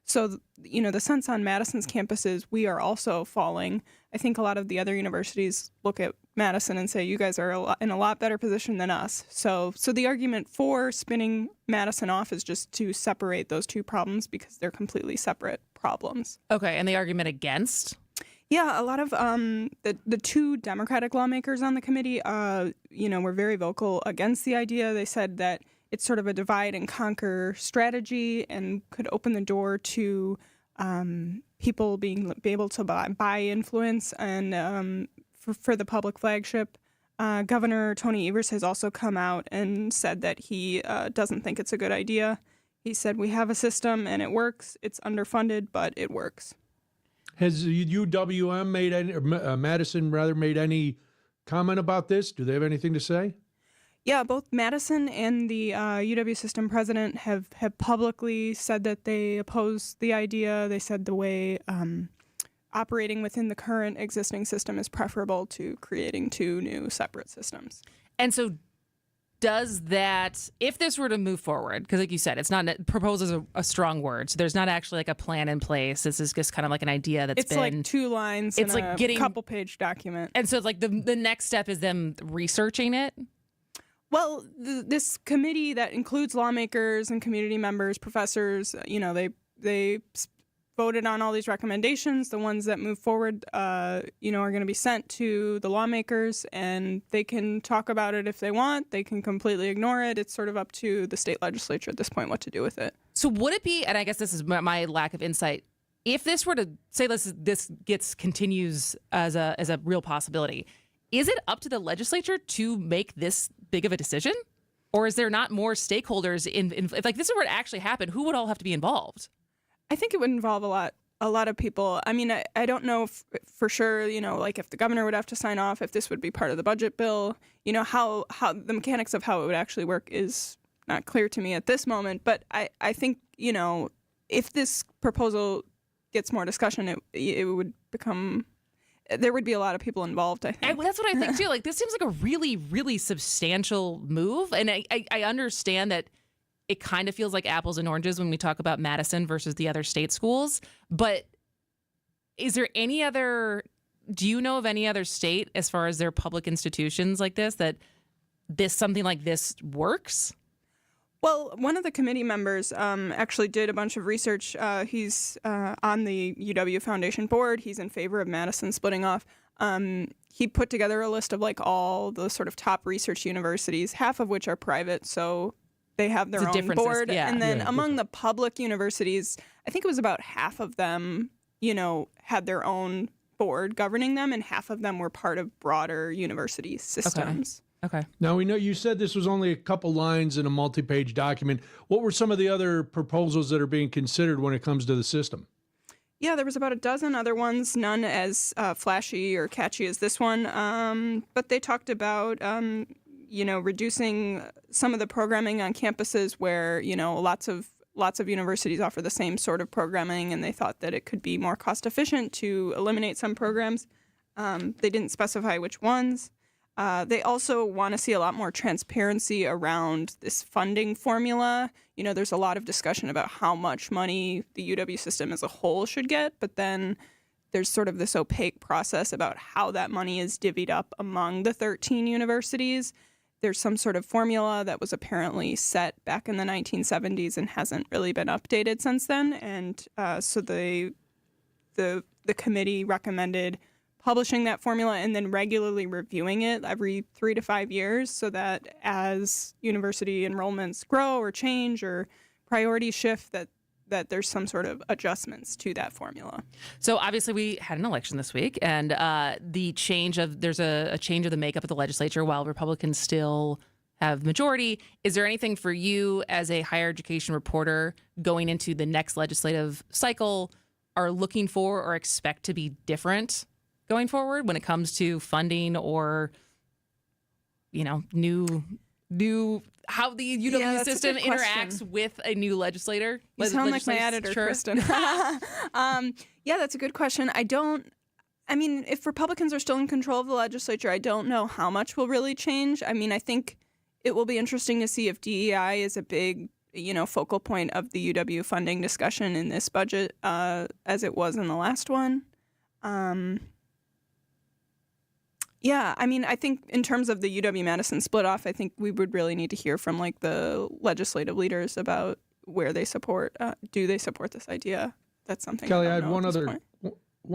So, the sense on Madison's campus is we are also falling. I think a lot of the other universities look at Madison and say, you guys are in a lot better position than us. So the argument for spinning Madison off is just to separate those two problems because they're completely separate problems. Okay, and the argument against? Yeah, a lot of the two Democratic lawmakers on the committee, were very vocal against the idea. They said that it's sort of a divide and conquer strategy and could open the door to people be able to buy influence and for the public flagship. Governor Tony Evers has also come out and said that he doesn't think it's a good idea. He said, we have a system and it works. It's underfunded, but it works. Has Madison made any comment about this? Do they have anything to say? Yeah, both Madison and the UW system president have publicly said that they oppose the idea. They said the way operating within the current existing system is preferable to creating two new separate systems. And so does that, if this were to move forward, because like you said, it's not, propose is a strong word, so there's not actually like a plan in place. This is just kind of like an idea that's it's like 2 lines in a couple-page document. And so it's like the next step is them researching it? Well, this committee that includes lawmakers and community members, professors, they voted on all these recommendations. The ones that move forward, are going to be sent to the lawmakers, and they can talk about it if they want. They can completely ignore it. It's sort of up to the state legislature at this point what to do with it. So would it be, and I guess this is my lack of insight, if this were to say this continues as a real possibility, is it up to the legislature to make this big of a decision? Or is there not more stakeholders in if like this were to actually happen, who would all have to be involved? I think it would involve a lot of people. I mean, I don't know for sure, like if the governor would have to sign off, if this would be part of the budget bill, how the mechanics of how it would actually work is not clear to me at this moment. But I think, if this proposal gets more discussion, it would become, there would be a lot of people involved, I think. That's what I think too. Like this seems like a really, really substantial move. And I understand that it kind of feels like apples and oranges when we talk about Madison versus the other state schools. But is there do you know of any other state as far as their public institutions like this, that something like this works? Well, one of the committee members actually did a bunch of research. He's on the UW Foundation board. He's in favor of Madison splitting off. He put together a list of like all the sort of top research universities, half of which are private, so they have their own board. Yeah. And then among the public universities, I think it was about half of them, had their own board governing them, and half of them were part of broader university systems. Okay. Now, we know you said this was only a couple lines in a multi-page document. What were some of the other proposals that are being considered when it comes to the system? Yeah, there was about a dozen other ones, none as flashy or catchy as this one. But they talked about, reducing some of the programming on campuses where, lots of universities offer the same sort of programming, and they thought that it could be more cost efficient to eliminate some programs. They didn't specify which ones. They also want to see a lot more transparency around this funding formula. There's a lot of discussion about how much money the UW system as a whole should get, but then there's sort of this opaque process about how that money is divvied up among the 13 universities. There's some sort of formula that was apparently set back in the 1970s and hasn't really been updated since then. And so the committee recommended publishing that formula and then regularly reviewing it every 3 to 5 years, so that as university enrollments grow or change or priorities shift, that there's some sort of adjustments to that formula. So obviously we had an election this week, and there's a change of the makeup of the legislature while Republicans still have majority. Is there anything for you as a higher education reporter going into the next legislative cycle are looking for or expect to be different going forward when it comes to funding or, new how the UW system interacts with a new legislator? You sound like my editor, Kristen. That's a good question. If Republicans are still in control of the legislature, I don't know how much will really change. I think it will be interesting to see if DEI is a big, focal point of the UW funding discussion in this budget, as it was in the last one. I think in terms of the UW-Madison split-off, I think we would really need to hear from the legislative leaders about where they support. Do they support this idea? That's something. Kelly, I had one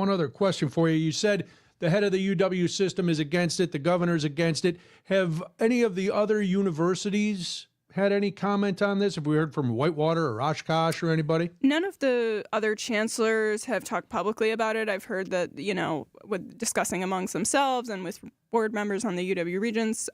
other question for you. You said the head of the UW system is against it. The governor's against it. Have any of the other universities had any comment on this? Have we heard from Whitewater or Oshkosh or anybody? None of the other chancellors have talked publicly about it. I've heard that, with discussing amongst themselves and with board members on the UW Regents,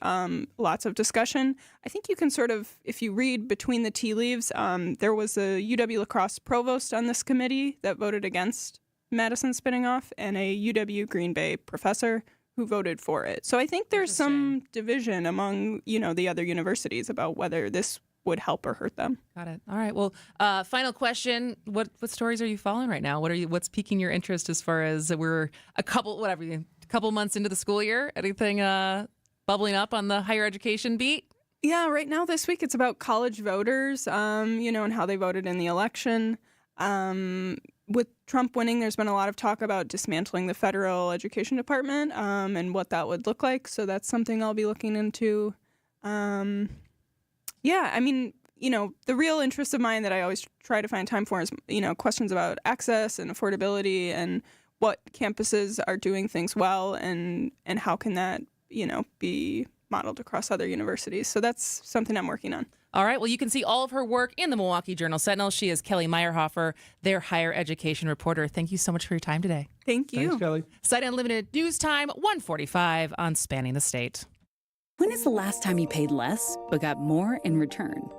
lots of discussion. I think you can sort of, if you read between the tea leaves, there was a UW lacrosse provost on this committee that voted against Madison spinning off, and a UW Green Bay professor who voted for it. So I think there's some division among, the other universities about whether this would help or hurt them. Got it. All right. Well, final question. What stories are you following right now? What's piquing your interest as far as we're a couple months into the school year? Anything bubbling up on the higher education beat? Yeah, right now this week it's about college voters, and how they voted in the election. With Trump winning, there's been a lot of talk about dismantling the federal education department and what that would look like. So that's something I'll be looking into. The real interest of mine that I always try to find time for is, questions about access and affordability and what campuses are doing things well and how can that, be modeled across other universities. So that's something I'm working on. All right. Well, you can see all of her work in the Milwaukee Journal-Sentinel. She is Kelly Meyerhofer, their higher education reporter. Thank you so much for your time today. Thank you. Thanks, Kelly. Site Unlimited News Time, 1:45 on Spanning the State. When is the last time you paid less but got more in return?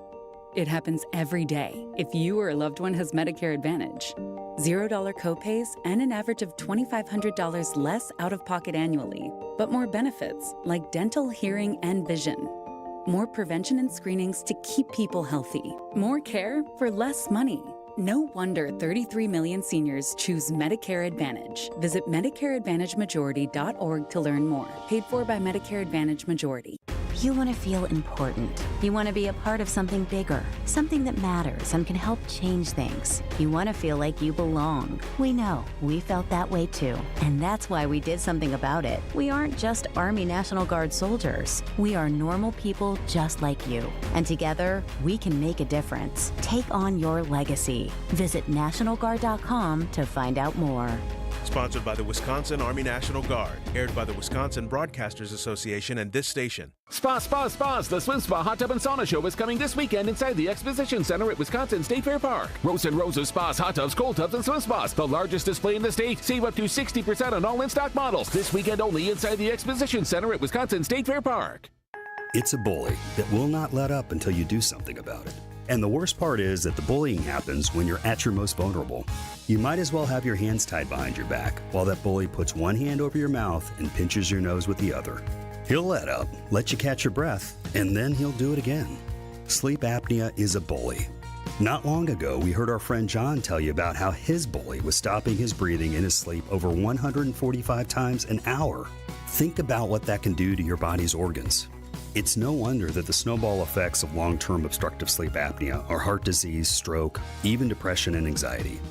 It happens every day if you or a loved one has Medicare Advantage. $0 copays and an average of $2,500 less out of pocket annually, but more benefits like dental, hearing, and vision. More prevention and screenings to keep people healthy. More care for less money. No wonder 33 million seniors choose Medicare Advantage. Visit MedicareAdvantageMajority.org to learn more. Paid for by Medicare Advantage Majority. You want to feel important. You want to be a part of something bigger, something that matters and can help change things. You want to feel like you belong. We know. We felt that way too. And that's why we did something about it. We aren't just Army National Guard soldiers. We are normal people just like you. And together, we can make a difference. Take on your legacy. Visit NationalGuard.com to find out more. Sponsored by the Wisconsin Army National Guard. Aired by the Wisconsin Broadcasters Association and this station. Spas. The Swim Spa Hot Tub and Sauna Show is coming this weekend inside the Exposition Center at Wisconsin State Fair Park. Rows and rows of spas, hot tubs, cold tubs, and swim spas. The largest display in the state. Save up to 60% on all in-stock models. This weekend only inside the Exposition Center at Wisconsin State Fair Park. It's a bully that will not let up until you do something about it. And the worst part is that the bullying happens when you're at your most vulnerable. You might as well have your hands tied behind your back while that bully puts one hand over your mouth and pinches your nose with the other. He'll let up, let you catch your breath, and then he'll do it again. Sleep apnea is a bully. Not long ago, we heard our friend John tell you about how his bully was stopping his breathing in his sleep over 145 times an hour. Think about what that can do to your body's organs. It's no wonder that the snowball effects of long-term obstructive sleep apnea are heart disease, stroke, even depression and anxiety.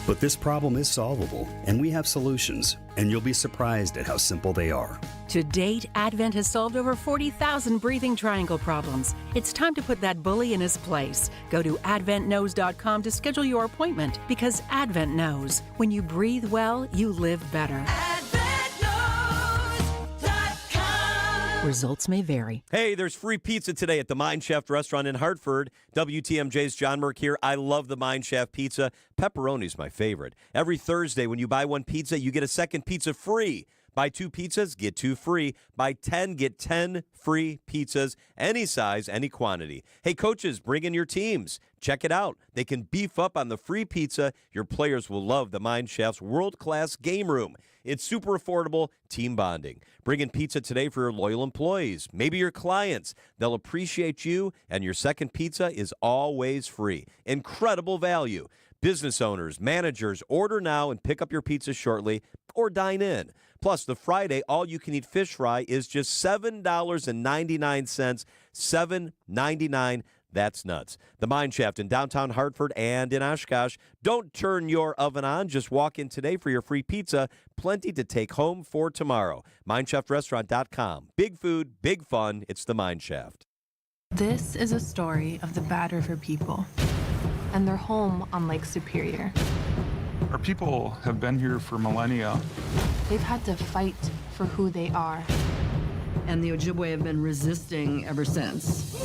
But this problem is solvable, and we have solutions, and you'll be surprised at how simple they are. To date, Advent has solved over 40,000 breathing triangle problems. It's time to put that bully in his place. Go to adventknows.com to schedule your appointment, because Advent knows. When you breathe well, you live better. Results may vary. Hey, there's free pizza today at the Mine Shaft restaurant in Hartford. WTMJ's John Merck here. I love the Mine Shaft pizza. Pepperoni's my favorite. Every Thursday, when you buy one pizza, you get a second pizza free. Buy 2 pizzas, get 2 free. Buy 10, get 10 free pizzas. Any size, any quantity. Hey, coaches, bring in your teams. Check it out. They can beef up on the free pizza. Your players will love the Mine Shaft's world-class game room. It's super affordable, team bonding. Bring in pizza today for your loyal employees, maybe your clients. They'll appreciate you, and your second pizza is always free. Incredible value. Business owners, managers, order now and pick up your pizza shortly or dine in. Plus, the Friday all-you-can-eat fish fry is just $7.99, $7.99. That's nuts. The Mine Shaft in downtown Hartford and in Oshkosh. Don't turn your oven on. Just walk in today for your free pizza. Plenty to take home for tomorrow. MineShaftRestaurant.com. Big food, big fun. It's the Mine Shaft. This is a story of the Bad River people and their home on Lake Superior. Our people have been here for millennia. They've had to fight for who they are. And the Ojibwe have been resisting ever since.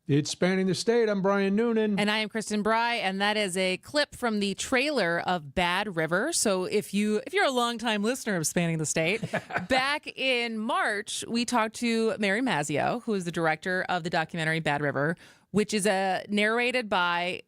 It's Spanning the State. I'm Brian Noonan. And I am Kristen Bry, and that is a clip from the trailer of Bad River. So if you're a longtime listener of Spanning the State, back in March, we talked to Mary Mazzio, who is the director of the documentary Bad River, which is narrated by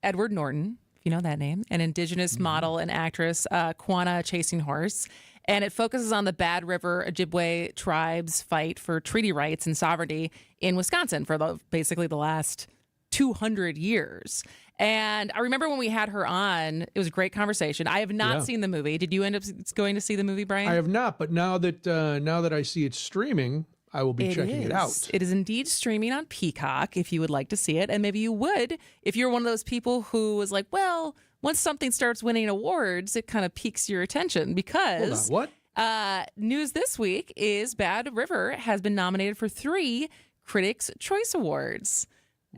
Edward Norton, if you know that name, an Indigenous model and actress, Quanah Chasing Horse. And it focuses on the Bad River Ojibwe tribes' fight for treaty rights and sovereignty in Wisconsin for basically the last 200 years. And I remember when we had her on, it was a great conversation. I have not seen the movie. Did you end up going to see the movie, Brian? I have not, but now that I see it streaming, I will be checking it out. It is indeed streaming on Peacock if you would like to see it. And maybe you would if you're one of those people who was like, well, once something starts winning awards, it kind of piques your attention because Hold on, what? News this week is Bad River has been nominated for 3 Critics' Choice Awards.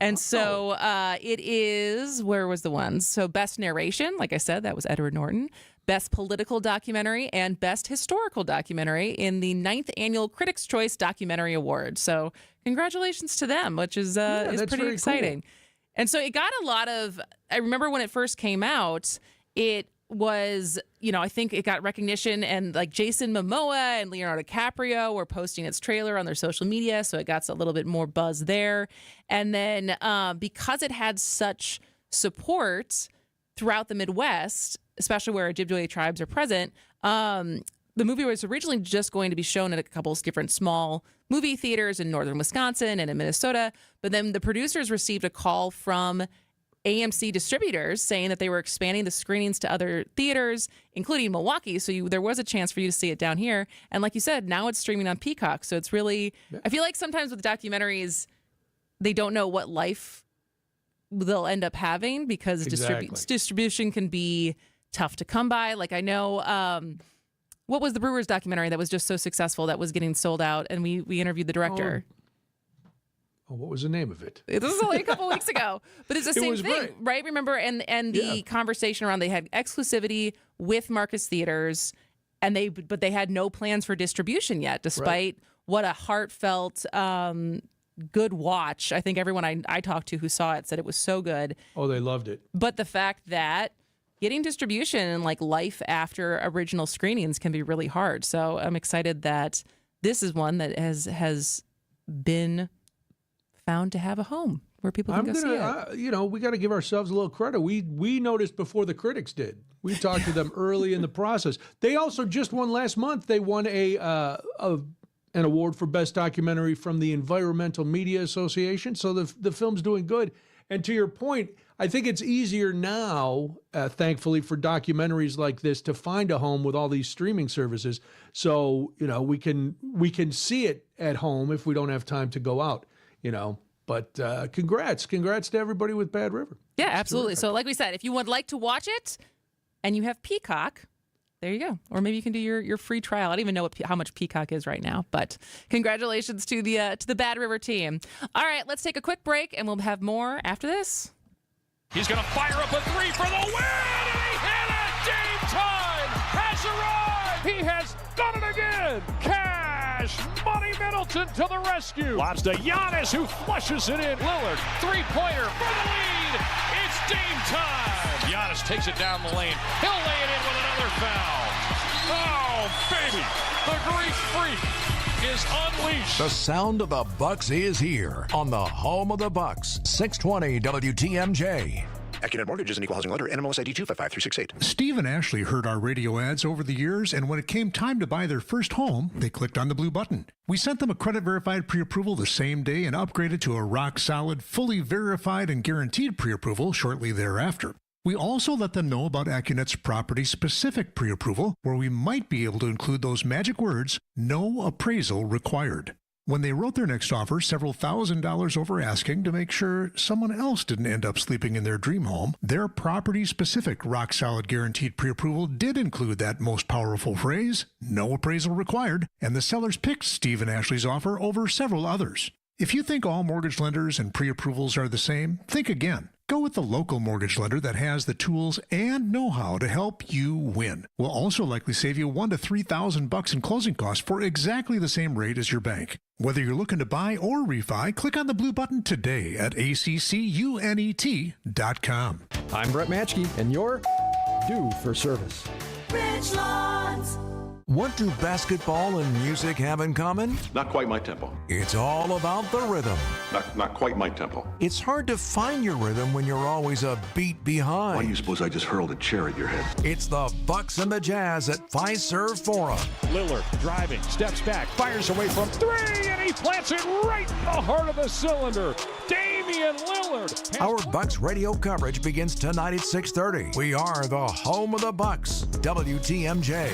And so it is, where was the ones? So Best Narration, like I said, that was Edward Norton. Best Political Documentary and Best Historical Documentary in the 9th Annual Critics' Choice Documentary Award. So congratulations to them, which is pretty exciting. Cool. And so it got a lot of, I remember when it first came out, it was, I think it got recognition, and like Jason Momoa and Leonardo DiCaprio were posting its trailer on their social media, so it got a little bit more buzz there. And then because it had such support throughout the Midwest, especially where Ojibwe tribes are present, the movie was originally just going to be shown at a couple of different small movie theaters in northern Wisconsin and in Minnesota. But then the producers received a call from AMC distributors saying that they were expanding the screenings to other theaters, including Milwaukee. So there was a chance for you to see it down here. And like you said, now it's streaming on Peacock. So it's really, I feel like sometimes with documentaries, they don't know what life they'll end up having because distribution can be tough to come by. Like I know, what was the Brewers documentary that was just so successful that was getting sold out? And we interviewed the director. Oh, what was the name of it? This was only a couple weeks ago, but it's the same thing, great. right? Remember, and the conversation around they had exclusivity with Marcus Theaters, but they had no plans for distribution yet, despite what a heartfelt, good watch. I think everyone I talked to who saw it said it was so good. Oh, they loved it. But the fact that getting distribution and like life after original screenings can be really hard. So I'm excited that this is one that has been found to have a home where people can go see it. We got to give ourselves a little credit. We noticed before the critics did. We talked to them early in the process. They also just won last month. They won an award for Best Documentary from the Environmental Media Association. So the film's doing good. And to your point, I think it's easier now, thankfully, for documentaries like this to find a home with all these streaming services. So, we can see it at home if we don't have time to go out, But congrats to everybody with Bad River. Yeah, absolutely. So like we said, if you would like to watch it and you have Peacock, there you go. Or maybe you can do your free trial. I don't even know how much Peacock is right now, but congratulations to the Bad River team. All right, let's take a quick break, and we'll have more after this. He's going to fire up a three for the win, and he hit it! Game time has arrived! He has done it again! Cash Money Middleton to the rescue! Lobs to Giannis, who flushes it in. Lillard, three-pointer for the lead! It's game time! Giannis takes it down the lane. He'll lay it in with another foul. Oh, baby! The Greek freak is unleashed. The sound of the Bucks is here on the home of the Bucks, 620 WTMJ. AccuNet Mortgage is an equal housing lender. NMLS ID 255368. Steve and Ashley heard our radio ads over the years, and when it came time to buy their first home, they clicked on the blue button. We sent them a credit-verified pre-approval the same day and upgraded to a rock-solid, fully verified and guaranteed pre-approval shortly thereafter. We also let them know about AccuNet's property-specific pre-approval, where we might be able to include those magic words, no appraisal required. When they wrote their next offer, several $1,000s over asking to make sure someone else didn't end up sleeping in their dream home, their property-specific rock-solid guaranteed pre-approval did include that most powerful phrase, no appraisal required, and the sellers picked Steve and Ashley's offer over several others. If you think all mortgage lenders and pre-approvals are the same, think again. Go with the local mortgage lender that has the tools and know-how to help you win. We'll also likely save you $1,000 to $3,000 in closing costs for exactly the same rate as your bank. Whether you're looking to buy or refi, click on the blue button today at accunet.com. I'm Brett Matschke, and you're due for service. Ridgelawns. What do basketball and music have in common? Not quite my tempo. It's all about the rhythm. Not quite my tempo. It's hard to find your rhythm when you're always a beat behind. Why do you suppose I just hurled a chair at your head? It's the Bucks and the Jazz at Fiserv Forum. Lillard driving, steps back, fires away from three, and he plants it right in the heart of the cylinder. Damian Lillard. Our Bucks radio coverage begins tonight at 6:30. We are the home of the Bucks, WTMJ.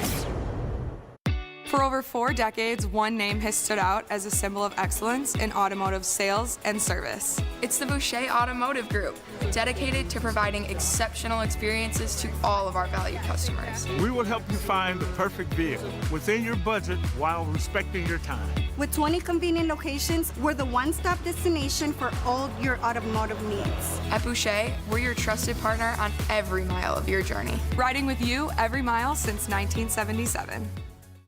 For over 4 decades, one name has stood out as a symbol of excellence in automotive sales and service. It's the Boucher Automotive Group, dedicated to providing exceptional experiences to all of our valued customers. We will help you find the perfect vehicle within your budget while respecting your time. With 20 convenient locations, we're the one-stop destination for all your automotive needs. At Boucher, we're your trusted partner on every mile of your journey, riding with you every mile since 1977.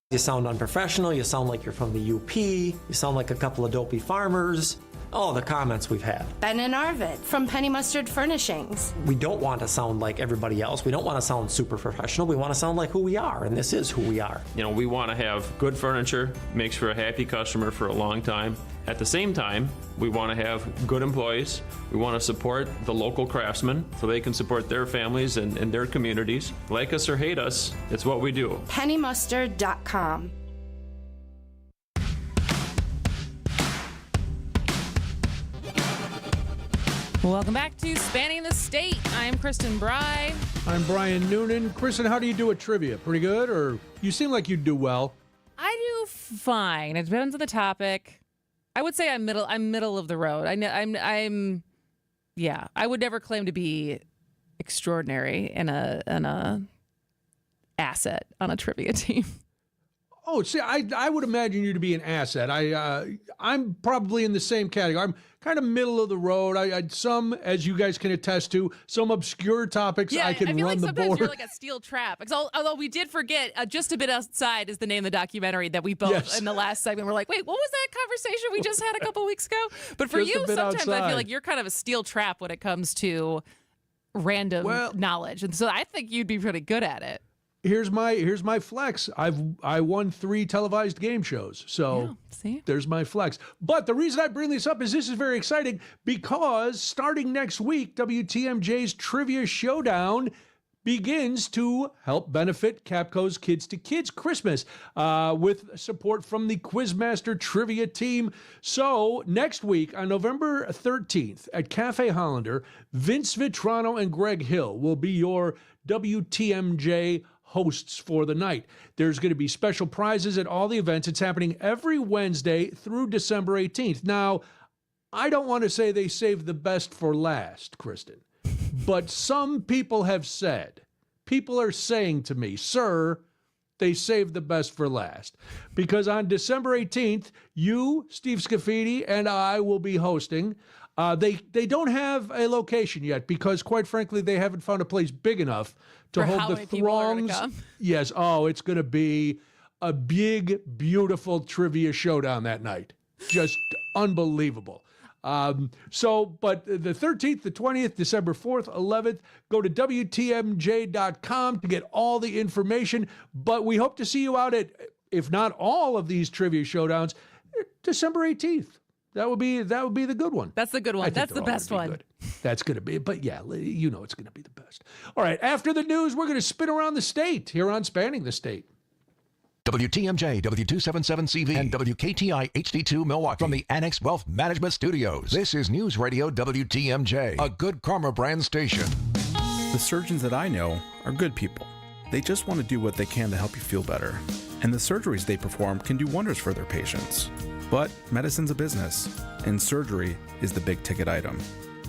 You sound unprofessional, you sound like you're from the UP, you sound like a couple of dopey farmers. Oh, the comments we've had. Ben and Arvid from Penny Mustard Furnishings. We don't want to sound like everybody else. We don't want to sound super professional. We want to sound like who we are, and this is who we are. You know, we want to have good furniture, makes for a happy customer for a long time. At the same time, we want to have good employees. We want to support the local craftsmen so they can support their families and their communities. Like us or hate us, it's what we do. PennyMustard.com. Welcome back to Spanning the State. I'm Kristen Bry. I'm Brian Noonan. Kristen, how do you do at trivia? Pretty good, or you seem like you do well? I do fine. It depends on the topic. I would say I'm middle of the road. I'm I would never claim to be extraordinary in a asset on a trivia team. Oh, see, I would imagine you to be an asset. I'm probably in the same category. I'm kind of middle of the road. I some, as you guys can attest to, some obscure topics I can I feel run like the sometimes board. you're like a steel trap. Because although we did forget, Just a Bit Outside is the name of the documentary that we both, in the last segment, were like, wait, what was that conversation we just had a couple weeks ago? But for Just a you, Bit sometimes I Outside. feel like you're kind of a steel trap when it comes to random knowledge. And so I think you'd be pretty good at it. Here's my flex. I won 3 televised game shows. So there's my flex. But the reason I bring this up is this is very exciting because starting next week, WTMJ's Trivia Showdown begins to help benefit Capco's Kids to Kids Christmas with support from the Quizmaster Trivia team. So next week on November 13th at Cafe Hollander, Vince Vitrano and Greg Hill will be your WTMJ hosts for the night. There's going to be special prizes at all the events. It's happening every Wednesday through December 18th. Now, I don't want to say they saved the best for last, Kristen, but some people have said, people are saying to me, sir, they saved the best for last. Because on December 18th, you, Steve Scafidi, and I will be hosting. They don't have a location yet because, quite frankly, they haven't found a place big enough to hold the throngs. Yes. Oh, it's going to be a big, beautiful trivia showdown that night. Just unbelievable. But the 13th, the 20th, December 4th, 11th, go to WTMJ.com to get all the information. But we hope to see you out at, if not all of these trivia showdowns, December 18th. That would be the good one. That's the good one. That's the best one. Good. That's going to be, but yeah, you know it's going to be the best. All right, after the news, we're going to spin around the state here on Spanning the State. WTMJ, W277CV, and WKTI HD2 Milwaukee from the Annex Wealth Management Studios. This is News Radio WTMJ, a Good Karma brand station. The surgeons that I know are good people. They just want to do what they can to help you feel better. And the surgeries they perform can do wonders for their patients. But medicine's a business, and surgery is the big ticket item.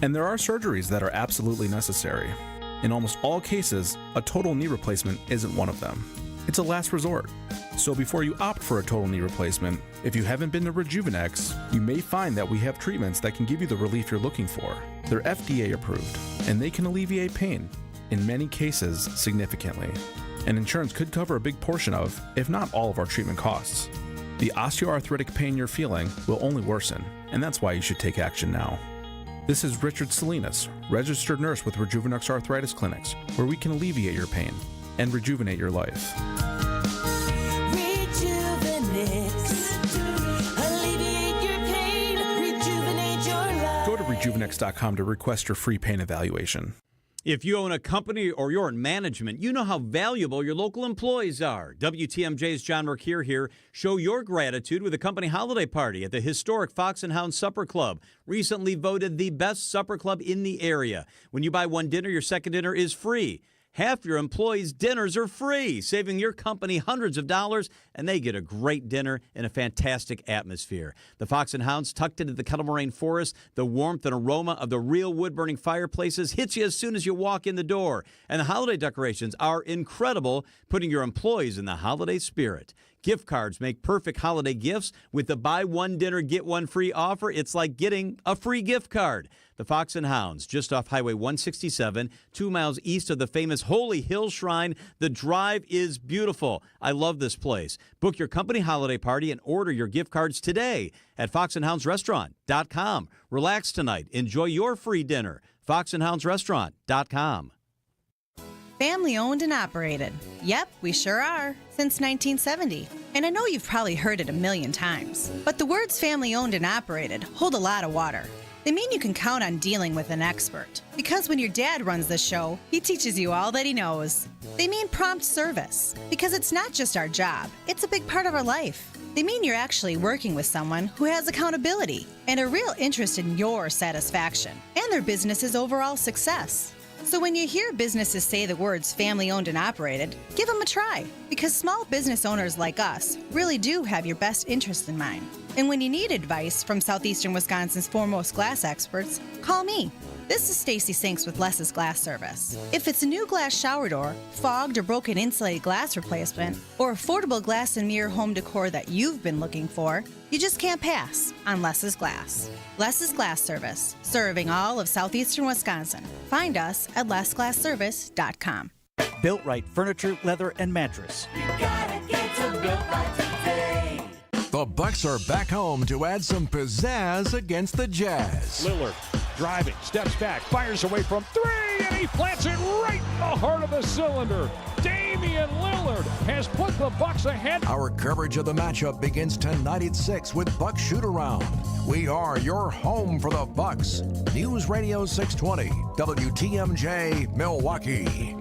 And there are surgeries that are absolutely necessary. In almost all cases, a total knee replacement isn't one of them. It's a last resort. So before you opt for a total knee replacement, if you haven't been to Rejuvenex, you may find that we have treatments that can give you the relief you're looking for. They're FDA approved, and they can alleviate pain, in many cases significantly. And insurance could cover a big portion of, if not all of our treatment costs. The osteoarthritic pain you're feeling will only worsen, and that's why you should take action now. This is Richard Salinas, registered nurse with Rejuvenex Arthritis Clinics, where we can alleviate your pain and rejuvenate your life. Alleviate your pain, rejuvenate your life. Go to rejuvenex.com to request your free pain evaluation. If you own a company or you're in management, you know how valuable your local employees are. WTMJ's John Mercure here. Show your gratitude with a company holiday party at the historic Fox and Hound Supper Club, recently voted the best supper club in the area. When you buy one dinner, your second dinner is free. Half your employees' dinners are free, saving your company hundreds of dollars, and they get a great dinner in a fantastic atmosphere. The Fox and Hounds, tucked into the Kettle Moraine Forest, the warmth and aroma of the real wood-burning fireplaces hits you as soon as you walk in the door. And the holiday decorations are incredible, putting your employees in the holiday spirit. Gift cards make perfect holiday gifts. With the buy one dinner, get one free offer, it's like getting a free gift card. The the Fox and Hounds, just off Highway 167, 2 miles east of the famous Holy Hill Shrine. The drive is beautiful. I love this place. Book your company holiday party and order your gift cards today at foxandhoundsrestaurant.com. Relax tonight. Enjoy your free dinner. foxandhoundsrestaurant.com. Family owned and operated. Yep, we sure are. Since 1970. And I know you've probably heard it a million times. But the words family owned and operated hold a lot of water. They mean you can count on dealing with an expert. Because when your dad runs the show, he teaches you all that he knows. They mean prompt service. Because it's not just our job, it's a big part of our life. They mean you're actually working with someone who has accountability and a real interest in your satisfaction and their business's overall success. So when you hear businesses say the words family-owned and operated, give them a try, because small business owners like us really do have your best interest in mind. And when you need advice from Southeastern Wisconsin's foremost glass experts, call me. This is Stacy Sinks with Less's Glass Service. If it's a new glass shower door, fogged or broken insulated glass replacement, or affordable glass and mirror home decor that you've been looking for, you just can't pass on Less's Glass. Less's Glass Service, serving all of southeastern Wisconsin. Find us at lessglassservice.com. Built Right Furniture, Leather, and Mattress. You gotta get to Built Right today. The Bucks are back home to add some pizzazz against the Jazz. Lillard driving, steps back, fires away from three, and he plants it right in the heart of the cylinder. Damian Lillard has put the Bucks ahead. Our coverage of the matchup begins tonight at 6 with Bucks Shoot Around. We are your home for the Bucks. News Radio 620, WTMJ, Milwaukee.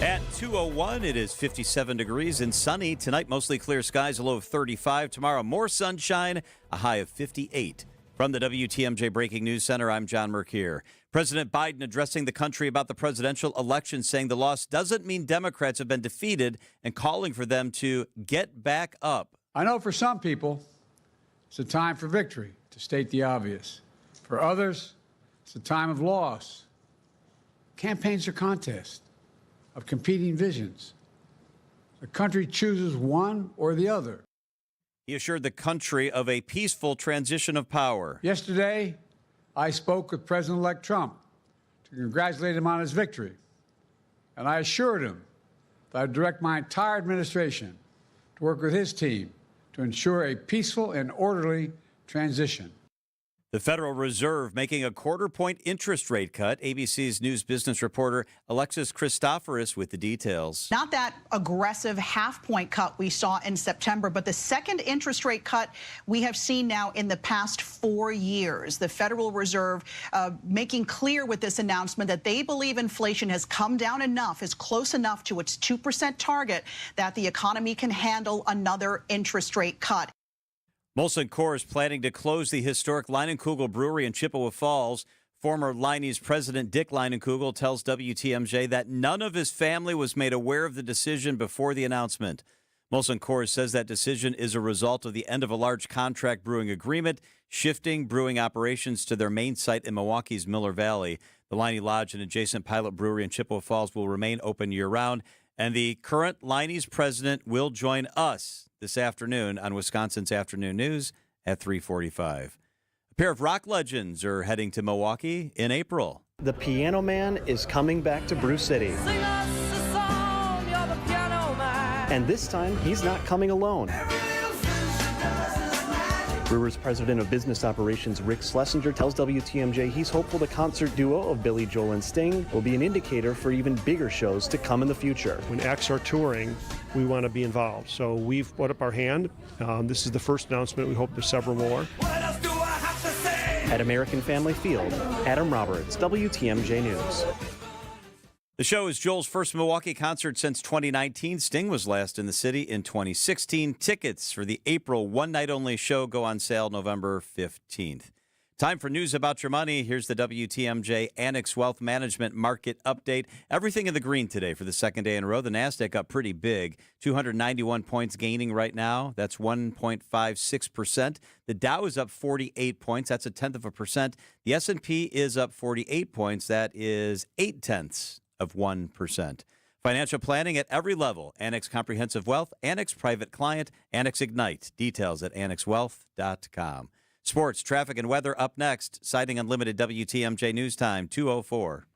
At 2:01, it is 57 degrees and sunny. Tonight, mostly clear skies, a low of 35. Tomorrow, more sunshine, a high of 58. From the WTMJ Breaking News Center, I'm John Mercier. President Biden addressing the country about the presidential election, saying the loss doesn't mean Democrats have been defeated and calling for them to get back up. I know for some people, it's a time for victory, to state the obvious. For others, it's a time of loss. Campaigns are contests of competing visions. The country chooses one or the other. He assured the country of a peaceful transition of power. Yesterday, I spoke with President-elect Trump to congratulate him on his victory. And I assured him that I'd direct my entire administration to work with his team to ensure a peaceful and orderly transition. The Federal Reserve making a quarter-point interest rate cut. ABC's news business reporter Alexis Christoforous with the details. Not that aggressive half-point cut we saw in September, but the second interest rate cut we have seen now in the past 4 years. The Federal Reserve making clear with this announcement that they believe inflation has come down enough, is close enough to its 2% target, that the economy can handle another interest rate cut. Molson Coors planning to close the historic Leinenkugel Brewery in Chippewa Falls. Former Leinie's president Dick Leinenkugel tells WTMJ that none of his family was made aware of the decision before the announcement. Molson Coors says that decision is a result of the end of a large contract brewing agreement, shifting brewing operations to their main site in Milwaukee's Miller Valley. The Leinie Lodge, an adjacent pilot brewery in Chippewa Falls, will remain open year-round. And the current Leinie's president will join us this afternoon on Wisconsin's Afternoon News at 3:45. A pair of rock legends are heading to Milwaukee in April. The Piano Man is coming back to Brew City. Sing us a song, you're the piano man. And this time, he's not coming alone. Brewers President of Business Operations Rick Schlesinger tells WTMJ he's hopeful the concert duo of Billy Joel and Sting will be an indicator for even bigger shows to come in the future. When acts are touring, we want to be involved. So we've put up our hand. This is the first announcement. We hope there's several more. At American Family Field, Adam Roberts, WTMJ News. The show is Joel's first Milwaukee concert since 2019. Sting was last in the city in 2016. Tickets for the April one-night-only show go on sale November 15th. Time for news about your money. Here's the WTMJ Annex Wealth Management Market Update. Everything in the green today for the second day in a row. The NASDAQ up pretty big, 291 points gaining right now. That's 1.56%. The Dow is up 48 points. That's 0.1%. The S&P is up 48 points. That is 0.8%. Financial planning at every level. Annex Comprehensive Wealth, Annex Private Client, Annex Ignite. Details at annexwealth.com. Sports, traffic, and weather up next. Siding Unlimited WTMJ News Time, 2:04.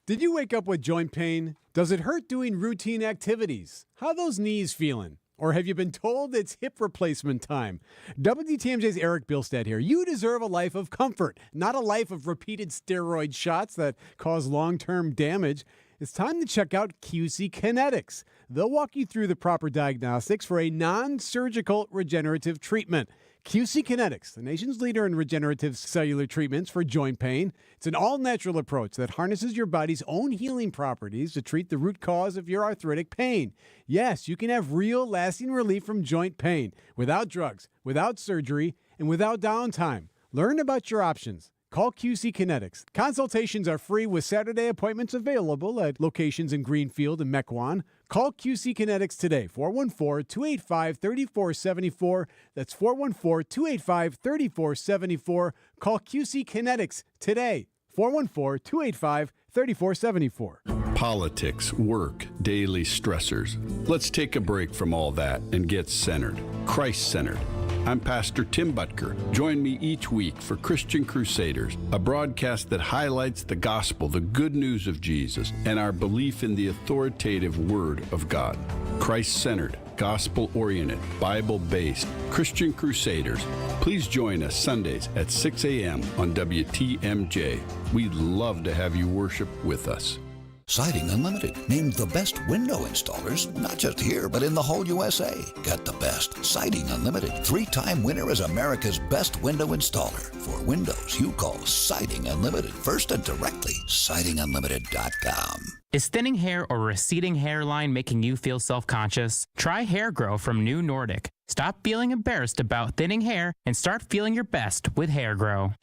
Did you wake up with joint pain? Does it hurt doing routine activities? How are those knees feeling? Or have you been told it's hip replacement time? WTMJ's Eric Bilstead here. You deserve a life of comfort, not a life of repeated steroid shots that cause long-term damage. It's time to check out QC Kinetics. They'll walk you through the proper diagnostics for a non-surgical regenerative treatment. QC Kinetics, the nation's leader in regenerative cellular treatments for joint pain. It's an all-natural approach that harnesses your body's own healing properties to treat the root cause of your arthritic pain. Yes, you can have real, lasting relief from joint pain without drugs, without surgery, and without downtime. Learn about your options. Call QC Kinetics. Consultations are free with Saturday appointments available at locations in Greenfield and Mequon. Call QC Kinetics today, 414-285-3474. That's 414-285-3474. Call QC Kinetics today, 414-285-3474. Politics, work, daily stressors. Let's take a break from all that and get centered. Christ-centered. I'm Pastor Tim Butker. Join me each week for Christian Crusaders, a broadcast that highlights the gospel, the good news of Jesus, and our belief in the authoritative Word of God. Christ-centered, gospel-oriented, Bible-based Christian Crusaders. Please join us Sundays at 6 a.m. on WTMJ. We'd love to have you worship with us. Siding Unlimited, named the best window installers, not just here, but in the whole USA. Get the best. Siding Unlimited, 3-time winner as America's best window installer. For windows, you call Siding Unlimited first and directly. SidingUnlimited.com. Is thinning hair or receding hairline making you feel self-conscious? Try Hair Grow from New Nordic. Stop feeling embarrassed about thinning hair and start feeling your best with Hair Grow.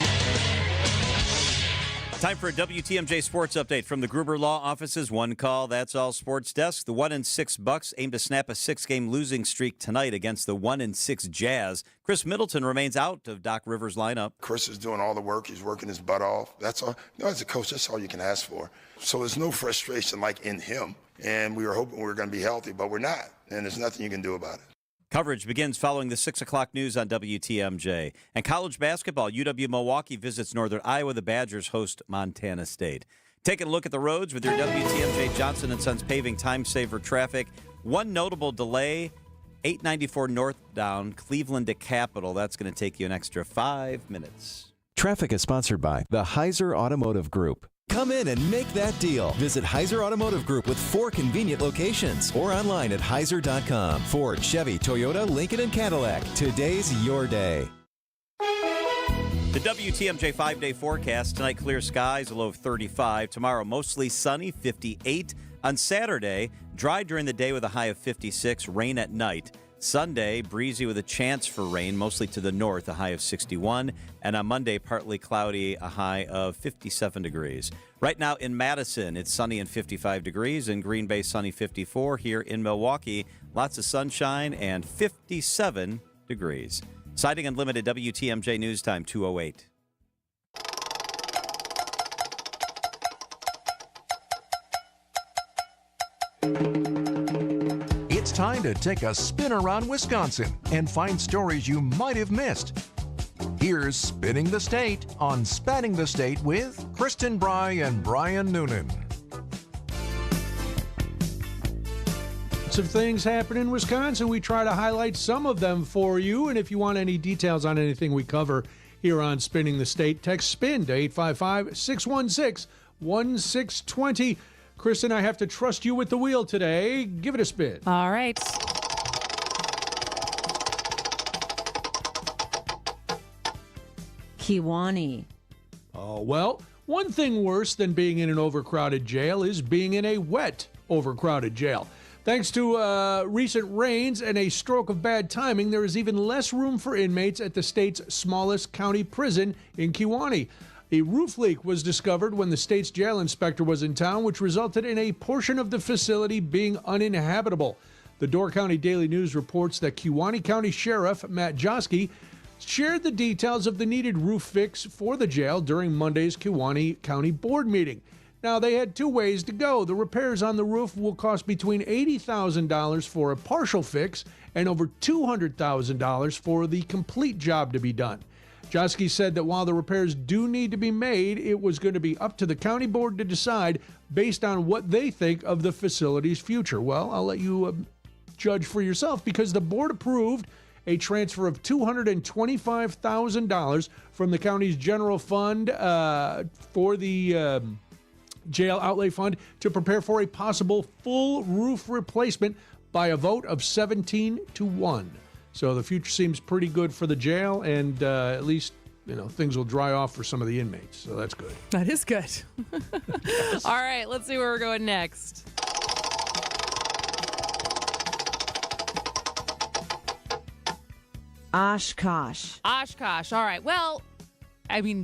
Time for a WTMJ Sports Update from the Gruber Law Office's One Call, That's All Sports Desk. The 1-6 Bucks aim to snap a 6-game losing streak tonight against the 1-6 Jazz. Chris Middleton remains out of Doc Rivers' lineup. Chris is doing all the work. He's working his butt off. That's all. You know, as a coach, that's all you can ask for. So there's no frustration like in him. And we were hoping we were going to be healthy, but we're not. And there's nothing you can do about it. Coverage begins following the 6 o'clock news on WTMJ. And college basketball, UW-Milwaukee visits Northern Iowa. The Badgers host Montana State. Taking a look at the roads with your WTMJ Johnson & Sons paving time saver traffic. One notable delay, 894 northbound, Cleveland to Capitol. That's going to take you an extra 5 minutes. Traffic is sponsored by the Heiser Automotive Group. Come in and make that deal. Visit Heiser Automotive Group with 4 convenient locations or online at heiser.com. Ford, Chevy, Toyota, Lincoln, and Cadillac. Today's your day. The WTMJ 5-day forecast. Tonight, clear skies, a low of 35. Tomorrow, mostly sunny, 58. On Saturday, dry during the day with a high of 56. Rain at night. Sunday, breezy with a chance for rain, mostly to the north, a high of 61. And on Monday, partly cloudy, a high of 57 degrees. Right now in Madison, it's sunny and 55 degrees. In Green Bay, sunny 54. Here in Milwaukee, lots of sunshine and 57 degrees. Siding Unlimited, WTMJ News Time, 2:08. It's time to take a spin around Wisconsin and find stories you might have missed. Here's Spinning the State on Spanning the State with Kristen Bry and Brian Noonan. Lots of things happen in Wisconsin. We try to highlight some of them for you. And if you want any details on anything we cover here on Spinning the State, text SPIN to 855-616-1620. Kristen, I have to trust you with the wheel today. Give it a spin. All right. Kewanee. Oh, well, one thing worse than being in an overcrowded jail is being in a wet, overcrowded jail. Thanks to recent rains and a stroke of bad timing, there is even less room for inmates at the state's smallest county prison in Kewanee. A roof leak was discovered when the state's jail inspector was in town, which resulted in a portion of the facility being uninhabitable. The Door County Daily News reports that Kewanee County Sheriff Matt Joski shared the details of the needed roof fix for the jail during Monday's Kewanee County Board meeting. Now, they had two ways to go. The repairs on the roof will cost between $80,000 for a partial fix and over $200,000 for the complete job to be done. Joski said that while the repairs do need to be made, it was going to be up to the county board to decide based on what they think of the facility's future. Well, I'll let you judge for yourself, because the board approved a transfer of $225,000 from the county's general fund for the jail outlay fund to prepare for a possible full roof replacement by a vote of 17-1. So the future seems pretty good for the jail, and at least, things will dry off for some of the inmates. So that's good. That is good. All right, let's see where we're going next. Oshkosh. Oshkosh. All right. Well,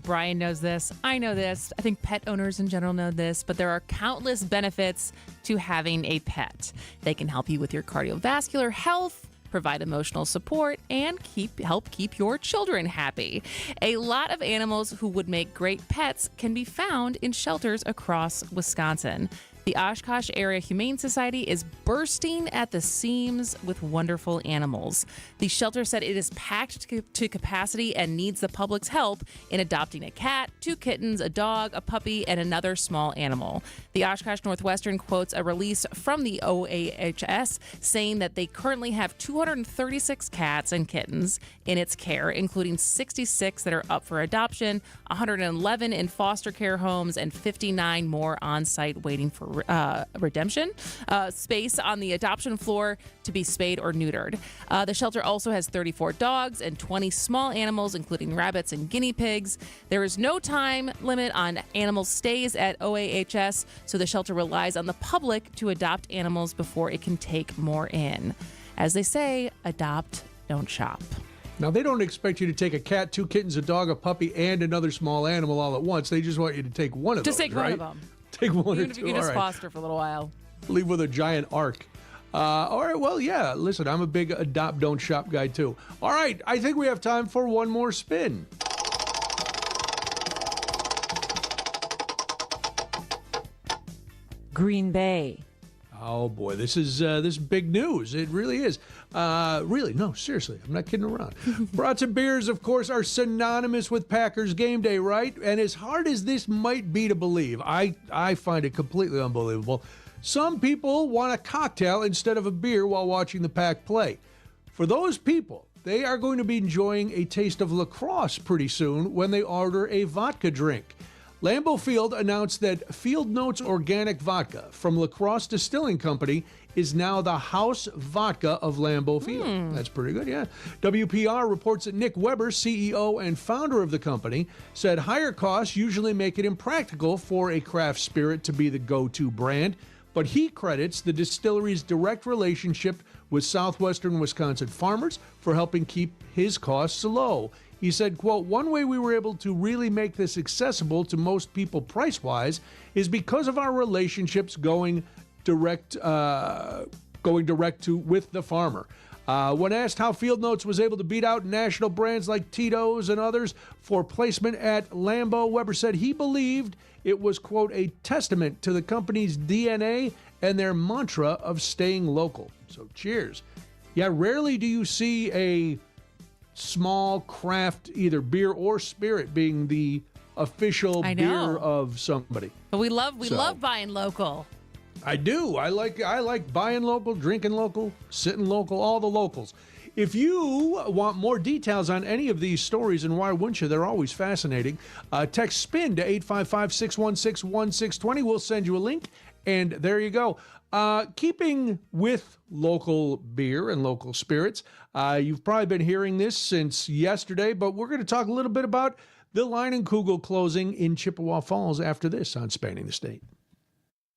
Brian knows this. I know this. I think pet owners in general know this, but there are countless benefits to having a pet. They can help you with your cardiovascular health, provide emotional support, and help keep your children happy. A lot of animals who would make great pets can be found in shelters across Wisconsin. The Oshkosh Area Humane Society is bursting at the seams with wonderful animals. The shelter said it is packed to capacity and needs the public's help in adopting a cat, 2 kittens, a dog, a puppy, and another small animal. The Oshkosh Northwestern quotes a release from the OAHS saying that they currently have 236 cats and kittens in its care, including 66 that are up for adoption, 111 in foster care homes, and 59 more on site waiting for redemption, space on the adoption floor to be spayed or neutered. The shelter also has 34 dogs and 20 small animals, including rabbits and guinea pigs. There is no time limit on animal stays at OAHS, so the shelter relies on the public to adopt animals before it can take more in. As they say, adopt, don't shop. Now, they don't expect you to take a cat, 2 kittens, a dog, a puppy, and another small animal all at once. They just want you to take one of those, Just take one of them. Take one Even or if two. you can just All right. foster for a little while. Leave with a giant ark. All right, well, yeah, listen, I'm a big adopt, don't shop guy, too. All right, I think we have time for one more spin. Green Bay. Oh, boy, this is big news. It really is. Really, no, seriously, I'm not kidding around. Brats and beers, of course, are synonymous with Packers game day, right? And as hard as this might be to believe, I find it completely unbelievable. Some people want a cocktail instead of a beer while watching the Pack play. For those people, they are going to be enjoying a taste of lacrosse pretty soon when they order a vodka drink. Lambeau Field announced that Field Notes Organic Vodka from La Crosse Distilling Company is now the house vodka of Lambeau Field. That's pretty good, yeah. WPR reports that Nick Weber, CEO and founder of the company, said higher costs usually make it impractical for a craft spirit to be the go-to brand, but he credits the distillery's direct relationship with southwestern Wisconsin farmers for helping keep his costs low. He said, quote, "One way we were able to really make this accessible to most people price-wise is because of our relationships going direct to with the farmer." When asked how Field Notes was able to beat out national brands like Tito's and others for placement at Lambeau, Weber said he believed it was, quote, "a testament to the company's DNA and their mantra of staying local." So cheers. Yeah, rarely do you see a small craft, either beer or spirit, being the official beer of somebody. But we love buying local. I do. I like buying local, drinking local, sitting local, all the locals. If you want more details on any of these stories, and why wouldn't you? They're always fascinating. Text SPIN to 855-616-1620. We'll send you a link, and there you go. Keeping with local beer and local spirits, you've probably been hearing this since yesterday, but we're going to talk a little bit about the Leinenkugel closing in Chippewa Falls after this on Spanning the State.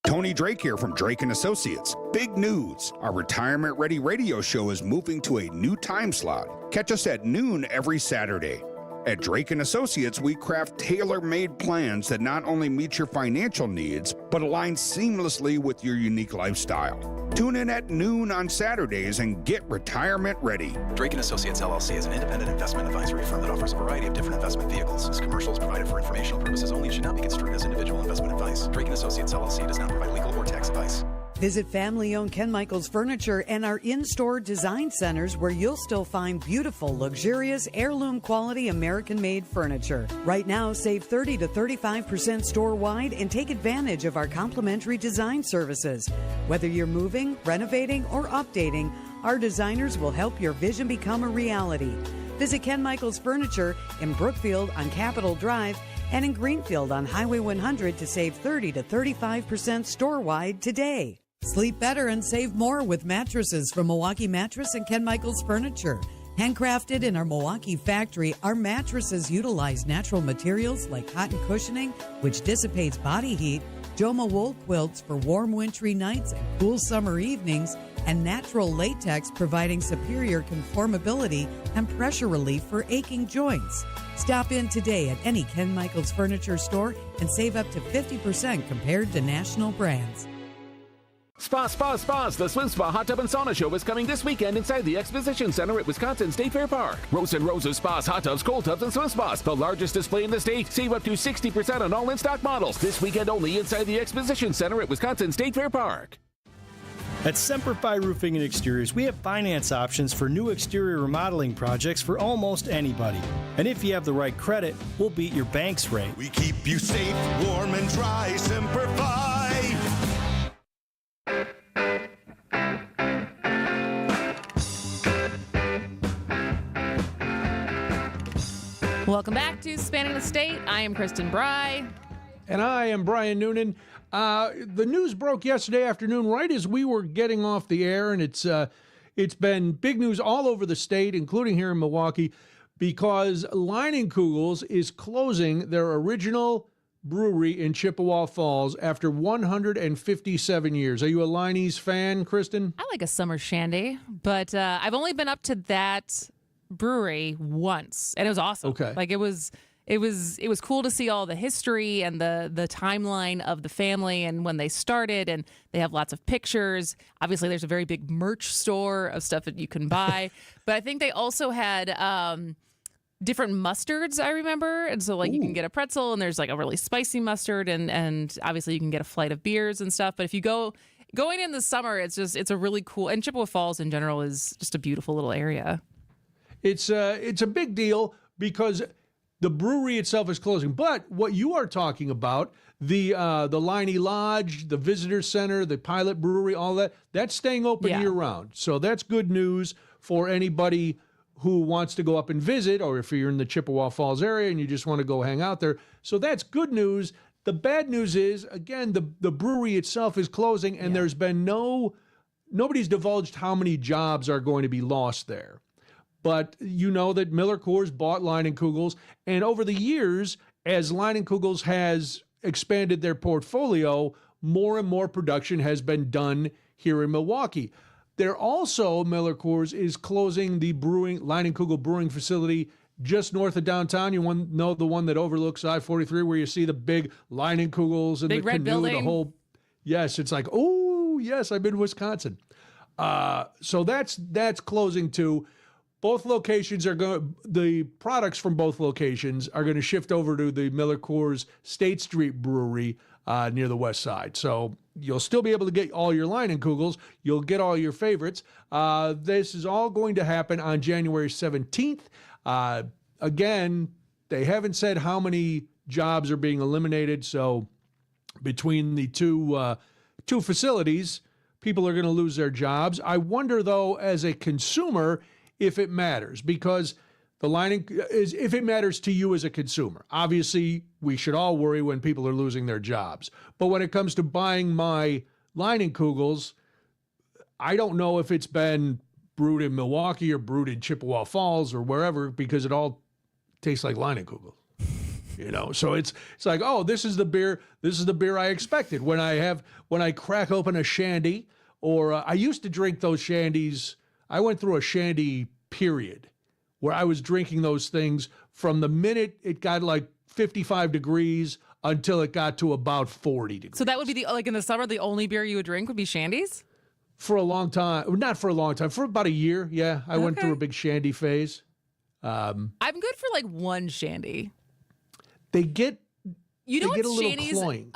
Tony Drake here from Drake & Associates. Big news! Our retirement-ready radio show is moving to a new time slot. Catch us at noon every Saturday. At Drake & Associates, we craft tailor-made plans that not only meet your financial needs, but align seamlessly with your unique lifestyle. Tune in at noon on Saturdays and get retirement ready. Drake & Associates, LLC is an independent investment advisory firm that offers a variety of different investment vehicles. This commercial is provided for informational purposes only and should not be construed as individual investment advice. Drake & Associates, LLC does not provide legal or tax advice. Visit family-owned Ken Michaels Furniture and our in-store design centers where you'll still find beautiful, luxurious, heirloom-quality American-made furniture. Right now, save 30 to 35% store-wide and take advantage of our complimentary design services. Whether you're moving, renovating, or updating, our designers will help your vision become a reality. Visit Ken Michaels Furniture in Brookfield on Capitol Drive and in Greenfield on Highway 100 to save 30 to 35% store-wide today. Sleep better and save more with mattresses from Milwaukee Mattress and Ken Michaels Furniture. Handcrafted in our Milwaukee factory, our mattresses utilize natural materials like cotton cushioning, which dissipates body heat, Joma wool quilts for warm wintry nights and cool summer evenings, and natural latex providing superior conformability and pressure relief for aching joints. Stop in today at any Ken Michaels Furniture store and save up to 50% compared to national brands. Spas. The Swim Spa Hot Tub and Sauna Show is coming this weekend inside the Exposition Center at Wisconsin State Fair Park. Rose and Roses Spas, Hot Tubs, Cold Tubs, and Swim Spas. The largest display in the state. Save up to 60% on all in-stock models. This weekend only inside the Exposition Center at Wisconsin State Fair Park. At Semper Fi Roofing and Exteriors, we have finance options for new exterior remodeling projects for almost anybody. And if you have the right credit, we'll beat your bank's rate. We keep you safe, warm, and dry. Semper Fi. Welcome back to Spanning the State. I am Kristen Bry. And I am Brian Noonan. The news broke yesterday afternoon right as we were getting off the air, and it's been big news all over the state, including here in Milwaukee, because Leinenkugel's is closing their original brewery in Chippewa Falls after 157 years. Are you a Leinie's fan, Kristen? I like a summer shandy, but I've only been up to that brewery once, and it was awesome. Okay. Like it was cool to see all the history and the timeline of the family and when they started, and they have lots of pictures. Obviously, there's a very big merch store of stuff that you can buy, but I think they also had different mustards, I remember, and so like you can get a pretzel, and there's like a really spicy mustard, and obviously you can get a flight of beers and stuff. But if you going in the summer, it's a really cool, and Chippewa Falls in general is just a beautiful little area. It's a big deal because the brewery itself is closing. But what you are talking about, the Leinie Lodge, the Visitor Center, the Pilot Brewery, all that's staying open year-round. So that's good news for anybody who wants to go up and visit, or if you're in the Chippewa Falls area and you just want to go hang out there. So that's good news. The bad news is, again, the brewery itself is closing, and there's been nobody's divulged how many jobs are going to be lost there. But you know that Miller Coors bought Leinenkugel's, and over the years, as Leinenkugel's has expanded their portfolio, more and more production has been done here in Milwaukee. They're also, Miller Coors is closing the Leinenkugel brewing facility just north of downtown. You know the one that overlooks I-43 where you see the big Leinenkugel's and big the red canoe, building. the whole. Yes, it's like, oh, yes, I'm in Wisconsin. So that's closing too. Both locations the products from both locations are going to shift over to the Miller Coors State Street Brewery near the west side. So you'll still be able to get all your Leinenkugel's. You'll get all your favorites. This is all going to happen on January 17th. Again, they haven't said how many jobs are being eliminated. So between the two facilities, people are going to lose their jobs. I wonder, though, as a consumer, if it matters, because if it matters to you as a consumer. Obviously, we should all worry when people are losing their jobs. But when it comes to buying my Leinenkugel's, I don't know if it's been brewed in Milwaukee or brewed in Chippewa Falls or wherever, because it all tastes like Leinenkugel's. You know, so it's like, oh, this is the beer I expected when I crack open a shandy, or I used to drink those shandies. I went through a shandy period where I was drinking those things from the minute it got like 55 degrees until it got to about 40 degrees. So that would be in the summer, the only beer you would drink would be shandies? For a long time. Not for a long time. For about a year, yeah. I went through a big shandy phase. I'm good for like one shandy. They get You know they what get a little shandies cloying.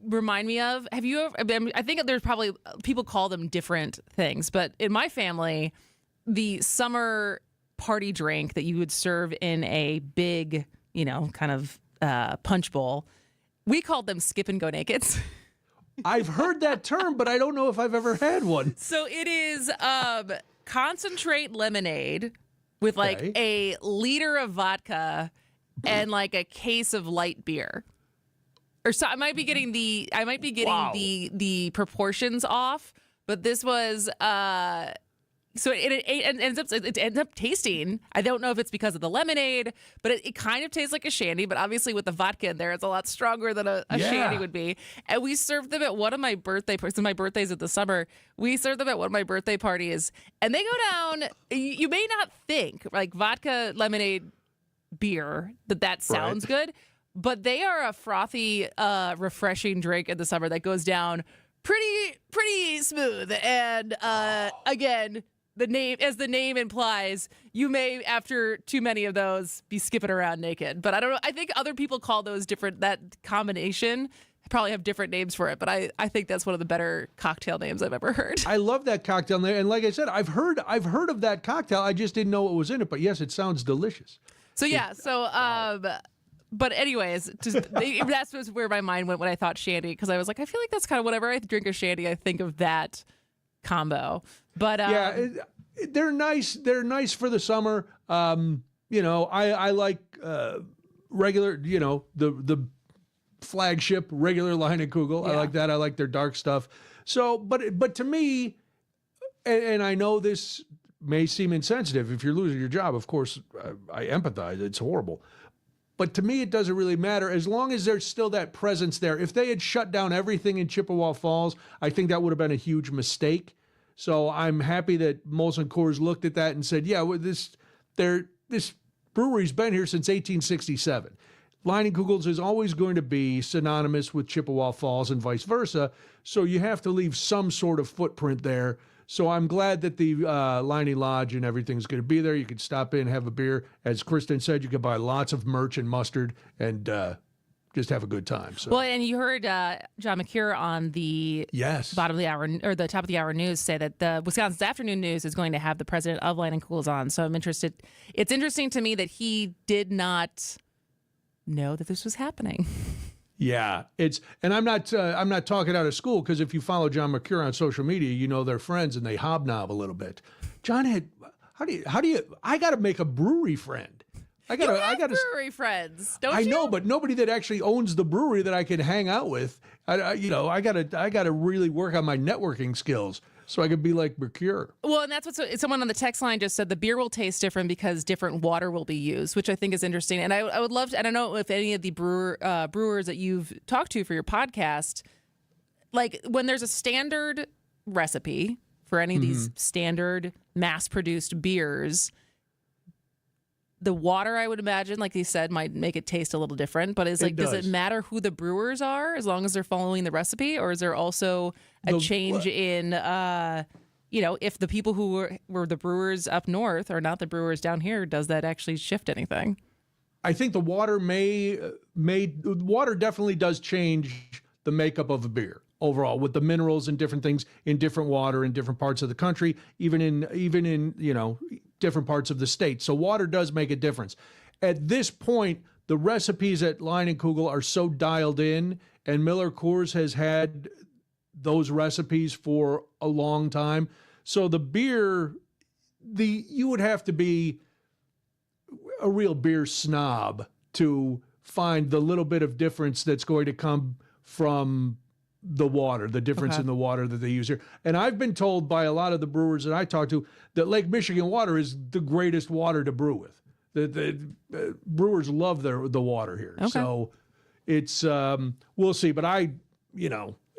remind me of? Have you ever? I think there's probably people call them different things, but in my family, the summer party drink that you would serve in a big, kind of punch bowl, we called them skip and go nakeds. I've heard that term, but I don't know if I've ever had one. So it is concentrate lemonade with like a liter of vodka and like a case of light beer. Or so I might be getting the the proportions off, but this was so it ends up tasting. I don't know if it's because of the lemonade, but it kind of tastes like a shandy. But obviously with the vodka in there, it's a lot stronger than a shandy would be. And we served them at one of my birthday parties. My birthday's at the summer. We served them at one of my birthday parties, and they go down. You may not think like vodka, lemonade, beer that sounds good, but they are a frothy, refreshing drink in the summer that goes down pretty smooth. And again, the name implies, you may, after too many of those, be skipping around naked. But I don't know. I think other people call those different. That combination probably have different names for it. But I think that's one of the better cocktail names I've ever heard. I love that cocktail name, and like I said, I've heard of that cocktail. I just didn't know what was in it. But yes, it sounds delicious. So yeah. But anyways, that's where my mind went when I thought shandy, because I was like, I feel like that's kind of whenever I drink a shandy, I think of that combo. But they're nice. They're nice for the summer. I like regular. The flagship regular Leinenkugel. I like that. I like their dark stuff. So, but to me, and I know this may seem insensitive. If you're losing your job, of course, I empathize. It's horrible. But to me, it doesn't really matter as long as there's still that presence there. If they had shut down everything in Chippewa Falls, I think that would have been a huge mistake. So I'm happy that Molson Coors looked at that and said, yeah, well, this brewery's been here since 1867. Leinenkugels is always going to be synonymous with Chippewa Falls and vice versa. So you have to leave some sort of footprint there. So I'm glad that the Leinie Lodge and everything's going to be there. You can stop in, have a beer. As Kristen said, you can buy lots of merch and mustard and just have a good time. So. Well, and you heard John McCure on the bottom of the hour or the top of the hour news say that the Wisconsin's Afternoon News is going to have the president of Leinenkugels on. So I'm interested. It's interesting to me that he did not know that this was happening. Yeah, and I'm not talking out of school, because if you follow John McCure on social media, you know they're friends and they hobnob a little bit. John how do you I got to make a brewery friend. I got brewery friends, don't you? I know, but nobody that actually owns the brewery that I can hang out with. I got to really work on my networking skills so I could be like Mercure. Well, and that's what someone on the text line just said. The beer will taste different because different water will be used, which I think is interesting. And I would love to, I don't know if any of the brewers that you've talked to for your podcast, like when there's a standard recipe for any of these standard mass-produced beers, the water, I would imagine, like you said, might make it taste a little different. But does it matter who the brewers are as long as they're following the recipe? Or is there also a change in, if the people who were the brewers up north are not the brewers down here, does that actually shift anything? I think the water water definitely does change the makeup of a beer overall, with the minerals and different things in different water in different parts of the country, even in different parts of the state. So water does make a difference. At this point, the recipes at Leinenkugel are so dialed in, and Miller Coors has had those recipes for a long time. So the beer, you would have to be a real beer snob to find the little bit of difference that's going to come from the water, the difference in the water that they use here. And I've been told by a lot of the brewers that I talk to that Lake Michigan water is the greatest water to brew with. The brewers love the water here. Okay. So it's, we'll see. But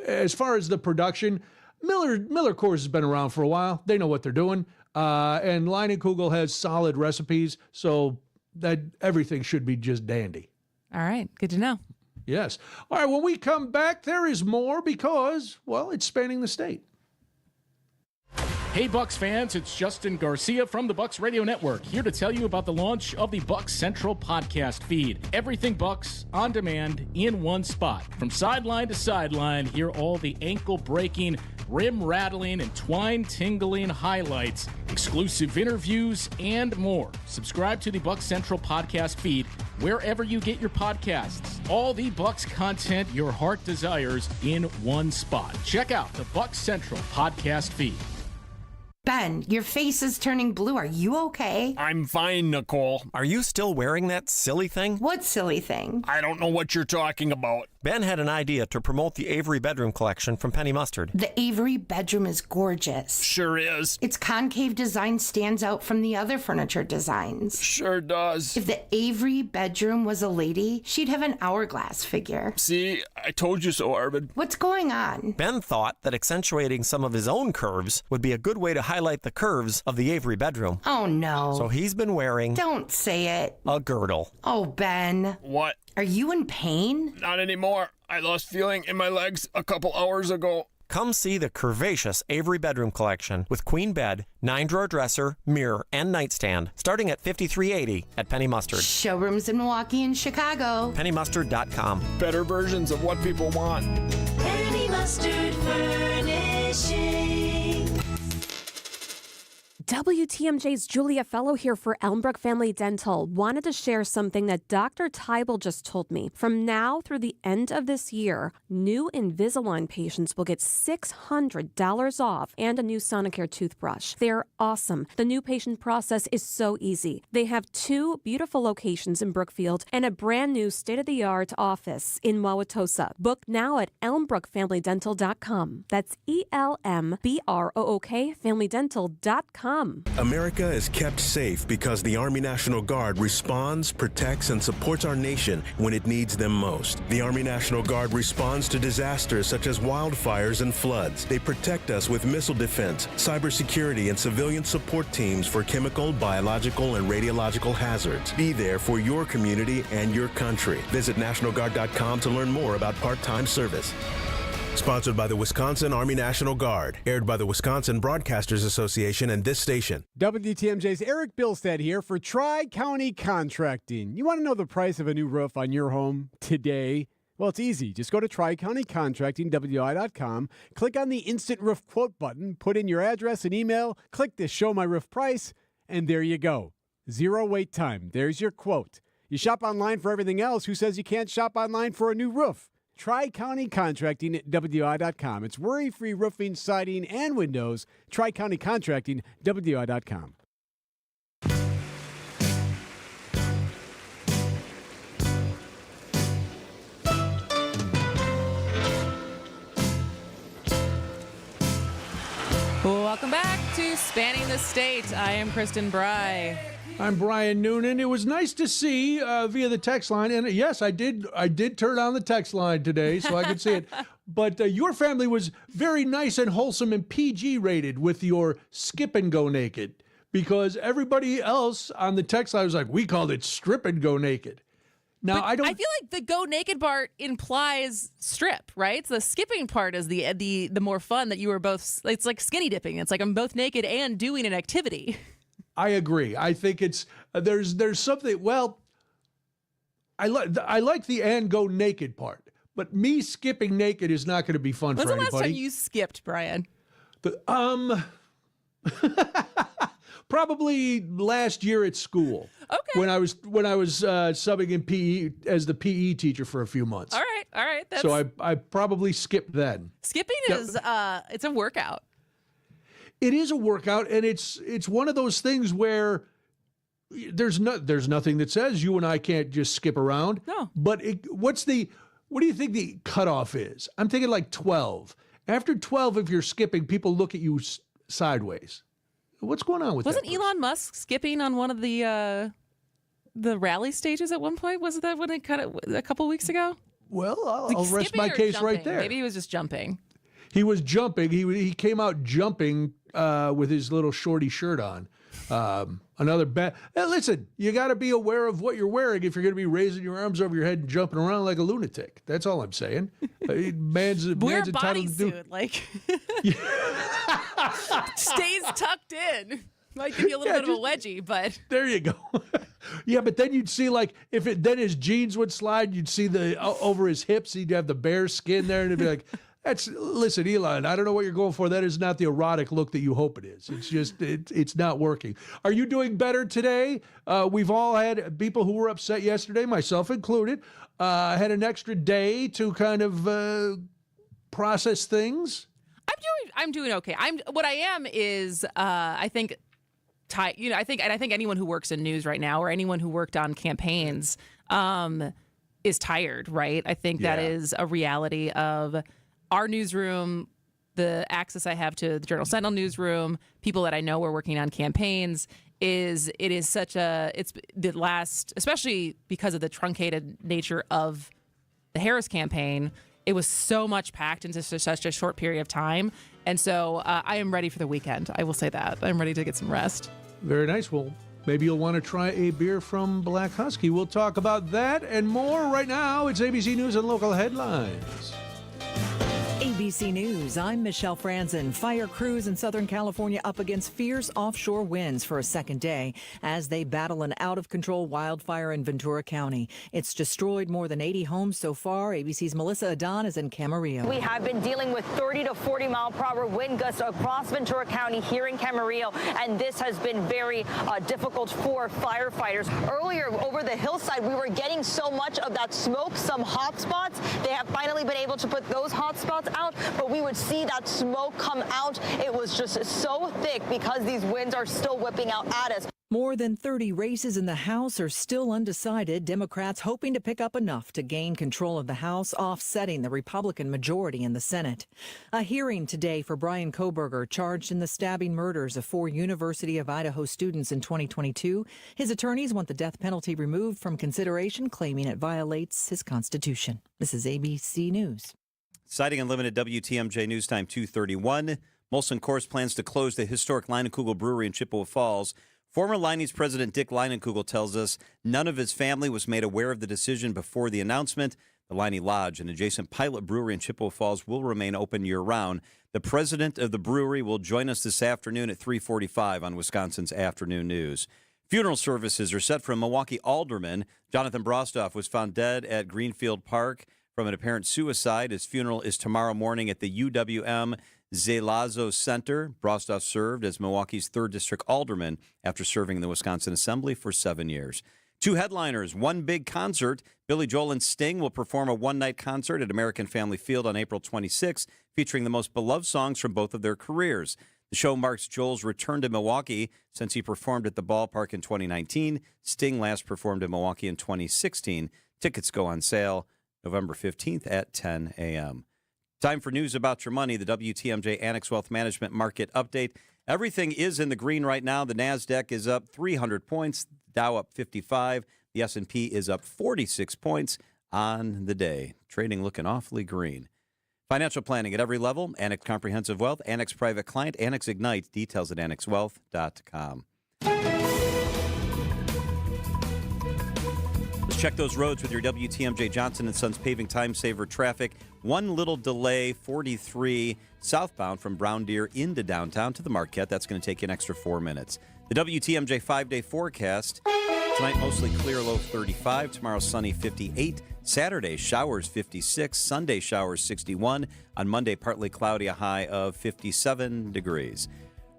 as far as the production, Miller Coors has been around for a while. They know what they're doing. And Leinenkugel has solid recipes, so that everything should be just dandy. All right. Good to know. Yes. All right, when we come back, there is more because, well, it's spanning the state. Hey Bucks fans, it's Justin Garcia from the Bucks Radio Network, here to tell you about the launch of the Bucks Central podcast feed. Everything Bucks, on demand, in one spot. From sideline to sideline, hear all the ankle-breaking, rim-rattling, and twine-tingling highlights, exclusive interviews, and more. Subscribe to the Bucks Central podcast feed wherever you get your podcasts. All the Bucks content your heart desires in one spot. Check out the Bucks Central podcast feed. Ben, your face is turning blue. Are you okay? I'm fine, Nicole. Are you still wearing that silly thing? What silly thing? I don't know what you're talking about. Ben had an idea to promote the Avery Bedroom Collection from Penny Mustard. The Avery bedroom is gorgeous. Sure is. Its concave design stands out from the other furniture designs. Sure does. If the Avery bedroom was a lady, she'd have an hourglass figure. See, I told you so, Arvid. What's going on? Ben thought that accentuating some of his own curves would be a good way to highlight the curves of the Avery bedroom. Oh, no. So he's been wearing... Don't say it. A girdle. Oh, Ben. What? Are you in pain? Not anymore. I lost feeling in my legs a couple hours ago. Come see the curvaceous Avery Bedroom Collection with queen bed, 9-drawer dresser, mirror, and nightstand, starting at $53.80 at Penny Mustard. Showrooms in Milwaukee and Chicago. PennyMustard.com. Better versions of what people want. Penny Mustard Furnishing. WTMJ's Julia Fellow here for Elmbrook Family Dental. Wanted to share something that Dr. Tybel just told me. From now through the end of this year, new Invisalign patients will get $600 off and a new Sonicare toothbrush. They're awesome. The new patient process is so easy. They have 2 beautiful locations in Brookfield and a brand new state-of-the-art office in Wauwatosa. Book now at elmbrookfamilydental.com. That's ELMBROOK familydental.com. America is kept safe because the Army National Guard responds, protects, and supports our nation when it needs them most. The Army National Guard responds to disasters such as wildfires and floods. They protect us with missile defense, cybersecurity, and civilian support teams for chemical, biological, and radiological hazards. Be there for your community and your country. Visit NationalGuard.com to learn more about part-time service. Sponsored by the Wisconsin Army National Guard. Aired by the Wisconsin Broadcasters Association and this station. WTMJ's Eric Bilstead here for Tri-County Contracting. You want to know the price of a new roof on your home today? Well, it's easy. Just go to TriCountyContractingWI.com, click on the Instant Roof Quote button, put in your address and email, click the Show My Roof Price, and there you go. 0 wait time. There's your quote. You shop online for everything else. Who says you can't shop online for a new roof? Tri-County Contracting at WI.com. It's worry-free roofing, siding, and windows. Tri-County Contracting, WI.com. Welcome back to Spanning the State. I am Kristen Bry. I'm Brian Noonan. It was nice to see via the text line, and yes, I did turn on the text line today so I could see it. But your family was very nice and wholesome and PG rated with your skip and go naked, because everybody else on the text line was like, we called it strip and go naked. Now I feel like the go naked part implies strip, right? So the skipping part is the more fun, that you were both. It's like skinny dipping. It's like I'm both naked and doing an activity. I agree. I think it's there's something. Well, I like the and go naked part, but me skipping naked is not going to be fun for anybody. When's the last time you skipped, Brian? Probably last year at school. Okay. When I was subbing in PE as the PE teacher for a few months. All right. So I probably skipped then. Skipping is it's a workout. It is a workout, and it's one of those things where there's nothing that says you and I can't just skip around. No. But what do you think the cutoff is? I'm thinking like 12. After 12, if you're skipping, people look at you sideways. What's going on with that? Wasn't Elon Musk skipping on one of the rally stages at one point? Wasn't that when it kind of a couple weeks ago? Well, I'll rest my case jumping? right there. Maybe he was just jumping. He was jumping. He came out jumping with his little shorty shirt on. Another bad. Listen, you got to be aware of what you're wearing if you're going to be raising your arms over your head and jumping around like a lunatic. That's all I'm saying. Man's Wear a entitled to do. bodysuit, like stays tucked in. Might give you a little bit of a wedgie, but there you go. Yeah, but then you'd see then his jeans would slide. You'd see the over his hips. He'd have the bare skin there, and it'd be like, listen, Elon, I don't know what you're going for. That is not the erotic look that you hope it is. It's just, it's not working. Are you doing better today? We've all had people who were upset yesterday, myself included. Had an extra day to kind of process things. I'm doing okay. What I am is I think I think anyone who works in news right now or anyone who worked on campaigns is tired, right? I think that is a reality of our newsroom, the access I have to the Journal Sentinel newsroom, people that I know are working on campaigns. It's the last, especially because of the truncated nature of the Harris campaign. It was so much packed into such a short period of time. And so I am ready for the weekend. I will say that. I'm ready to get some rest. Very nice. Well, maybe you'll want to try a beer from Black Husky. We'll talk about that and more right now. It's ABC News and Local Headlines. ABC News, I'm Michelle Franzen. Fire crews in Southern California up against fierce offshore winds for a second day as they battle an out-of-control wildfire in Ventura County. It's destroyed more than 80 homes so far. ABC's Melissa Adon is in Camarillo. We have been dealing with 30 to 40 mile per hour wind gusts across Ventura County here in Camarillo, and this has been very difficult for firefighters. Earlier over the hillside, we were getting so much of that smoke, some hot spots. They have finally been able to put those hot spots out, but we would see that smoke come out. It was just so thick because these winds are still whipping out at us. More than 30 races in the House are still undecided. Democrats hoping to pick up enough to gain control of the House, offsetting the Republican majority in the Senate. A hearing today for Brian Kohberger, charged in the stabbing murders of 4 University of Idaho students in 2022. His attorneys want the death penalty removed from consideration, claiming it violates his constitution. This is ABC News. Citing Unlimited WTMJ News Time 2:31, Molson Coors plans to close the historic Leinenkugel Brewery in Chippewa Falls. Former Leine's president Dick Leinenkugel tells us none of his family was made aware of the decision before the announcement. The Leine Lodge, an adjacent pilot brewery in Chippewa Falls, will remain open year-round. The president of the brewery will join us this afternoon at 3:45 on Wisconsin's Afternoon News. Funeral services are set for a Milwaukee alderman. Jonathan Brostoff was found dead at Greenfield Park from an apparent suicide. His funeral is tomorrow morning at the UWM Zelazo Center. Brostoff served as Milwaukee's 3rd District alderman after serving in the Wisconsin Assembly for 7 years. 2 headliners, 1 big concert. Billy Joel and Sting will perform a one-night concert at American Family Field on April 26, featuring the most beloved songs from both of their careers. The show marks Joel's return to Milwaukee since he performed at the ballpark in 2019. Sting last performed in Milwaukee in 2016. Tickets go on sale November 15th at 10 a.m. Time for news about your money, the WTMJ Annex Wealth Management Market Update. Everything is in the green right now. The NASDAQ is up 300 points, Dow up 55, the S&P is up 46 points on the day. Trading looking awfully green. Financial planning at every level, Annex Comprehensive Wealth, Annex Private Client, Annex Ignite, details at annexwealth.com. Check those roads with your WTMJ Johnson & Sons Paving Time Saver traffic. One little delay, 43 southbound from Brown Deer into downtown to the Marquette. That's going to take you an extra 4 minutes. The WTMJ 5-day forecast. Tonight, mostly clear, low 35. Tomorrow, sunny, 58. Saturday, showers, 56. Sunday, showers, 61. On Monday, partly cloudy, a high of 57 degrees.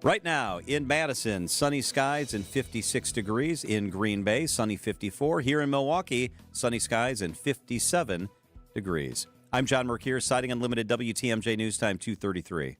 Right now, in Madison, sunny skies and 56 degrees. In Green Bay, sunny 54. Here in Milwaukee, sunny skies and 57 degrees. I'm John Mercure, citing Unlimited WTMJ News Time 2:33.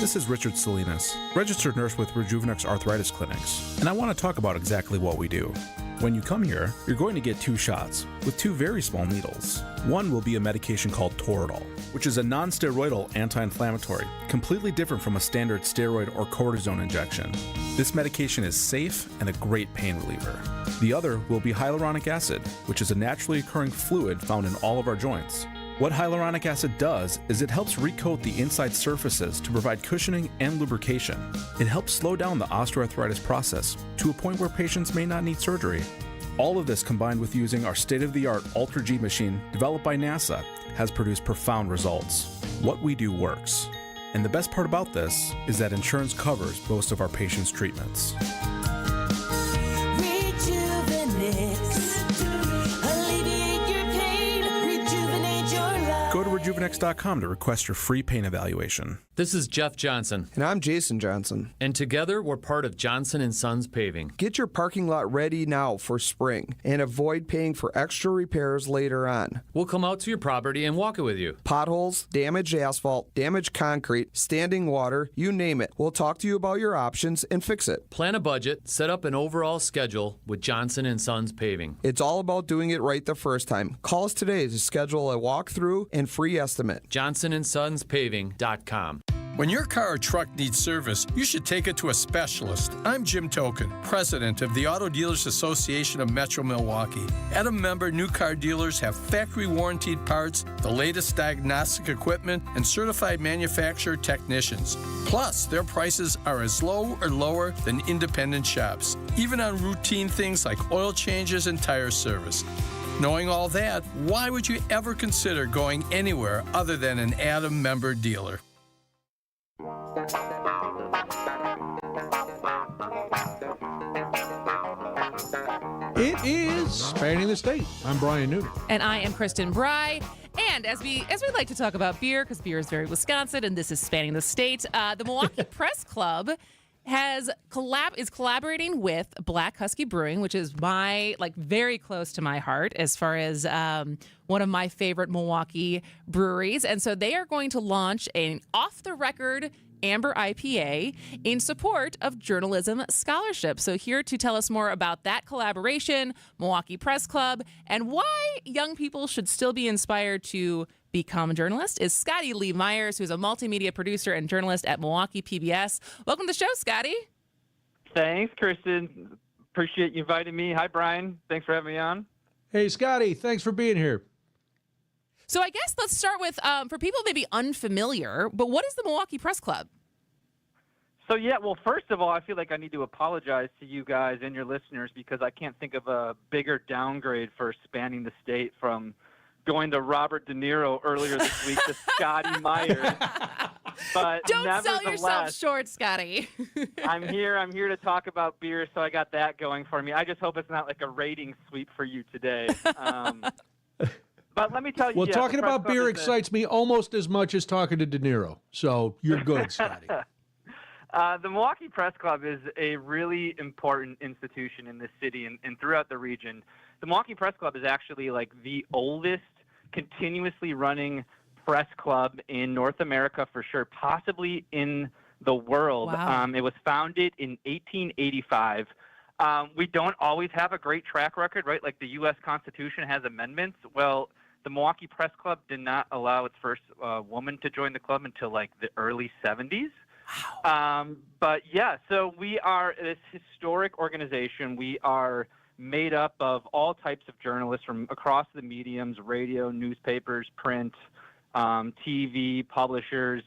This is Richard Salinas, registered nurse with Rejuvenex Arthritis Clinics, and I want to talk about exactly what we do. When you come here, you're going to get 2 shots with 2 very small needles. One will be a medication called Toradol, which is a non-steroidal anti-inflammatory, completely different from a standard steroid or cortisone injection. This medication is safe and a great pain reliever. The other will be hyaluronic acid, which is a naturally occurring fluid found in all of our joints. What hyaluronic acid does is it helps recoat the inside surfaces to provide cushioning and lubrication. It helps slow down the osteoarthritis process to a point where patients may not need surgery. All of this combined with using our state-of-the-art Ultra G machine developed by NASA has produced profound results. What we do works. And the best part about this is that insurance covers most of our patients' treatments. Go to rejuvenex.com to request your free pain evaluation. This is Jeff Johnson. And I'm Jason Johnson. And together we're part of Johnson & Sons Paving. Get your parking lot ready now for spring and avoid paying for extra repairs later on. We'll come out to your property and walk it with you. Potholes, damaged asphalt, damaged concrete, standing water, you name it. We'll talk to you about your options and fix it. Plan a budget, set up an overall schedule with Johnson & Sons Paving. It's all about doing it right the first time. Call us today to schedule a walkthrough and free estimate. JohnsonandSonsPaving.com. When your car or truck needs service, you should take it to a specialist. I'm Jim Token, president of the Auto Dealers Association of Metro Milwaukee. At a member, new car dealers have factory warranted parts, the latest diagnostic equipment, and certified manufacturer technicians. Plus, their prices are as low or lower than independent shops, even on routine things like oil changes and tire service. Knowing all that, why would you ever consider going anywhere other than an Adam member dealer? It is Spanning the State. I'm Brian Newton. And I am Kristen Bry. And as we like to talk about beer, because beer is very Wisconsin, and this is Spanning the State, the Milwaukee Press Club is collaborating with Black Husky Brewing, which is very close to my heart as far as one of my favorite Milwaukee breweries. And so they are going to launch an off-the-record Amber IPA in support of journalism scholarship. So here to tell us more about that collaboration, Milwaukee Press Club, and why young people should still be inspired to become a journalist is Scotty Lee Myers, who's a multimedia producer and journalist at Milwaukee PBS. Welcome to the show, Scotty. Thanks, Kristen. Appreciate you inviting me. Hi, Brian. Thanks for having me on. Hey, Scotty. Thanks for being here. So I guess let's start with, for people maybe unfamiliar, but what is the Milwaukee Press Club? So, well, first of all, I feel like I need to apologize to you guys and your listeners because I can't think of a bigger downgrade for Spanning the State from going to Robert De Niro earlier this week to Scotty Myers. But don't sell yourself short, Scotty. I'm here to talk about beer, so I got that going for me. I just hope it's not like a rating sweep for you today. But let me tell you. Well, talking about beer excites me almost as much as talking to De Niro. So you're good, Scotty. The Milwaukee Press Club is a really important institution in this city and throughout the region. The Milwaukee Press Club is actually like the oldest continuously running press club in North America for sure, possibly in the world. Wow. It was founded in 1885. We don't always have a great track record, right? Like the U.S. Constitution has amendments. Well, the Milwaukee Press Club did not allow its first woman to join the club until like the early 70s. Wow. But yeah, so we are this historic organization. We are made up of all types of journalists from across the mediums, radio, newspapers, print, TV, publishers.